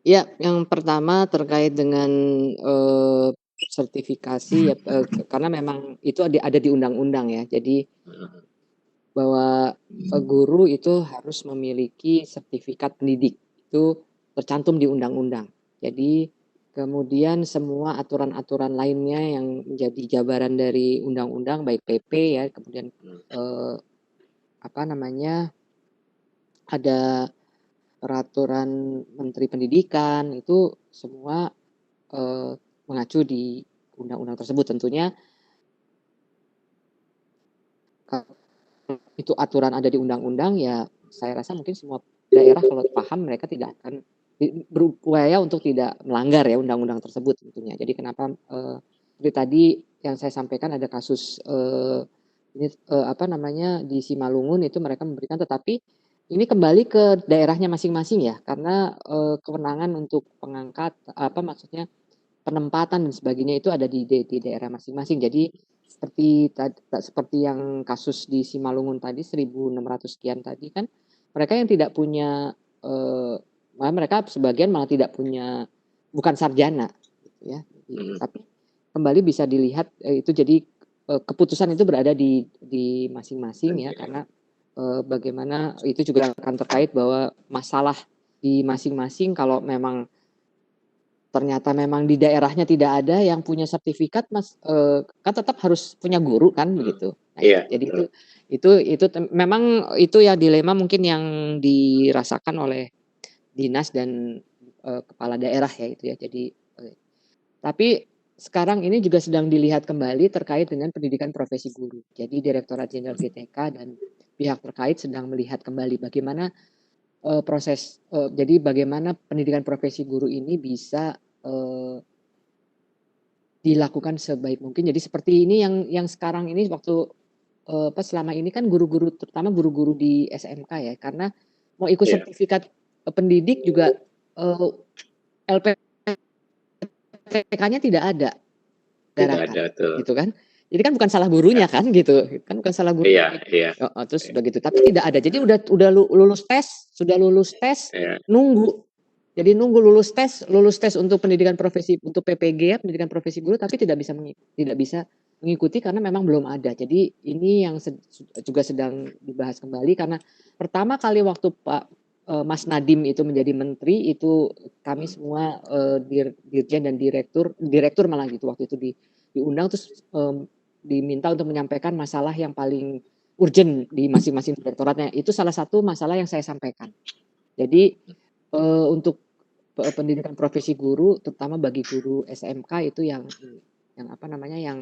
Ya, yang pertama terkait dengan sertifikasi ya, karena memang itu ada di undang-undang ya. Jadi bahwa guru itu harus memiliki sertifikat pendidik, itu tercantum di undang-undang. Jadi kemudian semua aturan-aturan lainnya yang menjadi jabaran dari undang-undang, baik PP ya, kemudian apa namanya, ada peraturan Menteri Pendidikan, itu semua mengacu di undang-undang tersebut. Tentunya itu aturan ada di undang-undang, ya saya rasa mungkin semua daerah kalau paham mereka tidak akan berupaya untuk tidak melanggar ya undang-undang tersebut tentunya. Jadi kenapa seperti tadi yang saya sampaikan ada kasus ini apa namanya di Simalungun itu mereka memberikan, tetapi ini kembali ke daerahnya masing-masing ya, karena kewenangan untuk pengangkat apa maksudnya penempatan dan sebagainya itu ada di daerah masing-masing. Jadi seperti yang kasus di Simalungun tadi 1.600 sekian tadi kan, mereka yang tidak punya malah mereka sebagian malah tidak punya, bukan sarjana gitu ya. Tapi kembali bisa dilihat itu jadi keputusan itu berada di masing-masing ya, karena bagaimana itu juga akan terkait bahwa masalah di masing-masing, kalau memang ternyata memang di daerahnya tidak ada yang punya sertifikat, Mas, kan tetap harus punya guru kan begitu. Nah, jadi itu memang itu ya dilema mungkin yang dirasakan oleh dinas dan kepala daerah ya itu ya. Jadi tapi sekarang ini juga sedang dilihat kembali terkait dengan pendidikan profesi guru. Jadi Direktorat Jenderal GTK dan pihak terkait sedang melihat kembali bagaimana proses jadi bagaimana pendidikan profesi guru ini bisa dilakukan sebaik mungkin. Jadi seperti ini yang sekarang ini waktu selama ini kan guru-guru, terutama guru-guru di SMK ya, karena mau ikut sertifikat pendidik juga LPTK-nya tidak ada. Tidak ada tuh. Gitu kan. Jadi kan bukan salah gurunya kan gitu. Kan bukan salah gurunya. Iya. Terus udah gitu, tapi tidak ada. Jadi udah lulus tes, nunggu. Jadi nunggu lulus tes untuk pendidikan profesi, untuk PPG ya, pendidikan profesi guru, tapi tidak bisa mengikuti karena memang belum ada. Jadi ini yang juga sedang dibahas kembali, karena pertama kali waktu Pak Mas Nadiem itu menjadi menteri, itu kami semua dirjen dan direktur malah gitu waktu itu diundang, terus diminta untuk menyampaikan masalah yang paling urgent di masing-masing direktoratnya. Itu salah satu masalah yang saya sampaikan. Jadi untuk pendidikan profesi guru, terutama bagi guru SMK itu yang apa namanya, yang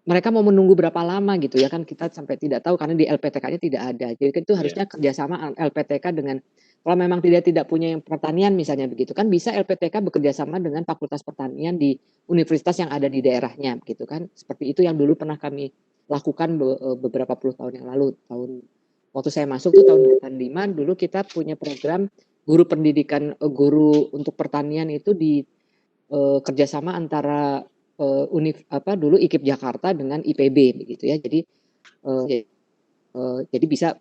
mereka mau menunggu berapa lama gitu ya kan, kita sampai tidak tahu karena di LPTK-nya tidak ada. Jadi kan itu harusnya kerjasama LPTK dengan, kalau memang tidak punya yang pertanian misalnya begitu kan, bisa LPTK bekerjasama dengan Fakultas Pertanian di universitas yang ada di daerahnya gitu kan. Seperti itu yang dulu pernah kami lakukan beberapa puluh tahun yang lalu. Waktu saya masuk tuh tahun 2005, dulu kita punya program guru pendidikan guru untuk pertanian itu di kerjasama antara dulu IKIP Jakarta dengan IPB begitu ya. Jadi bisa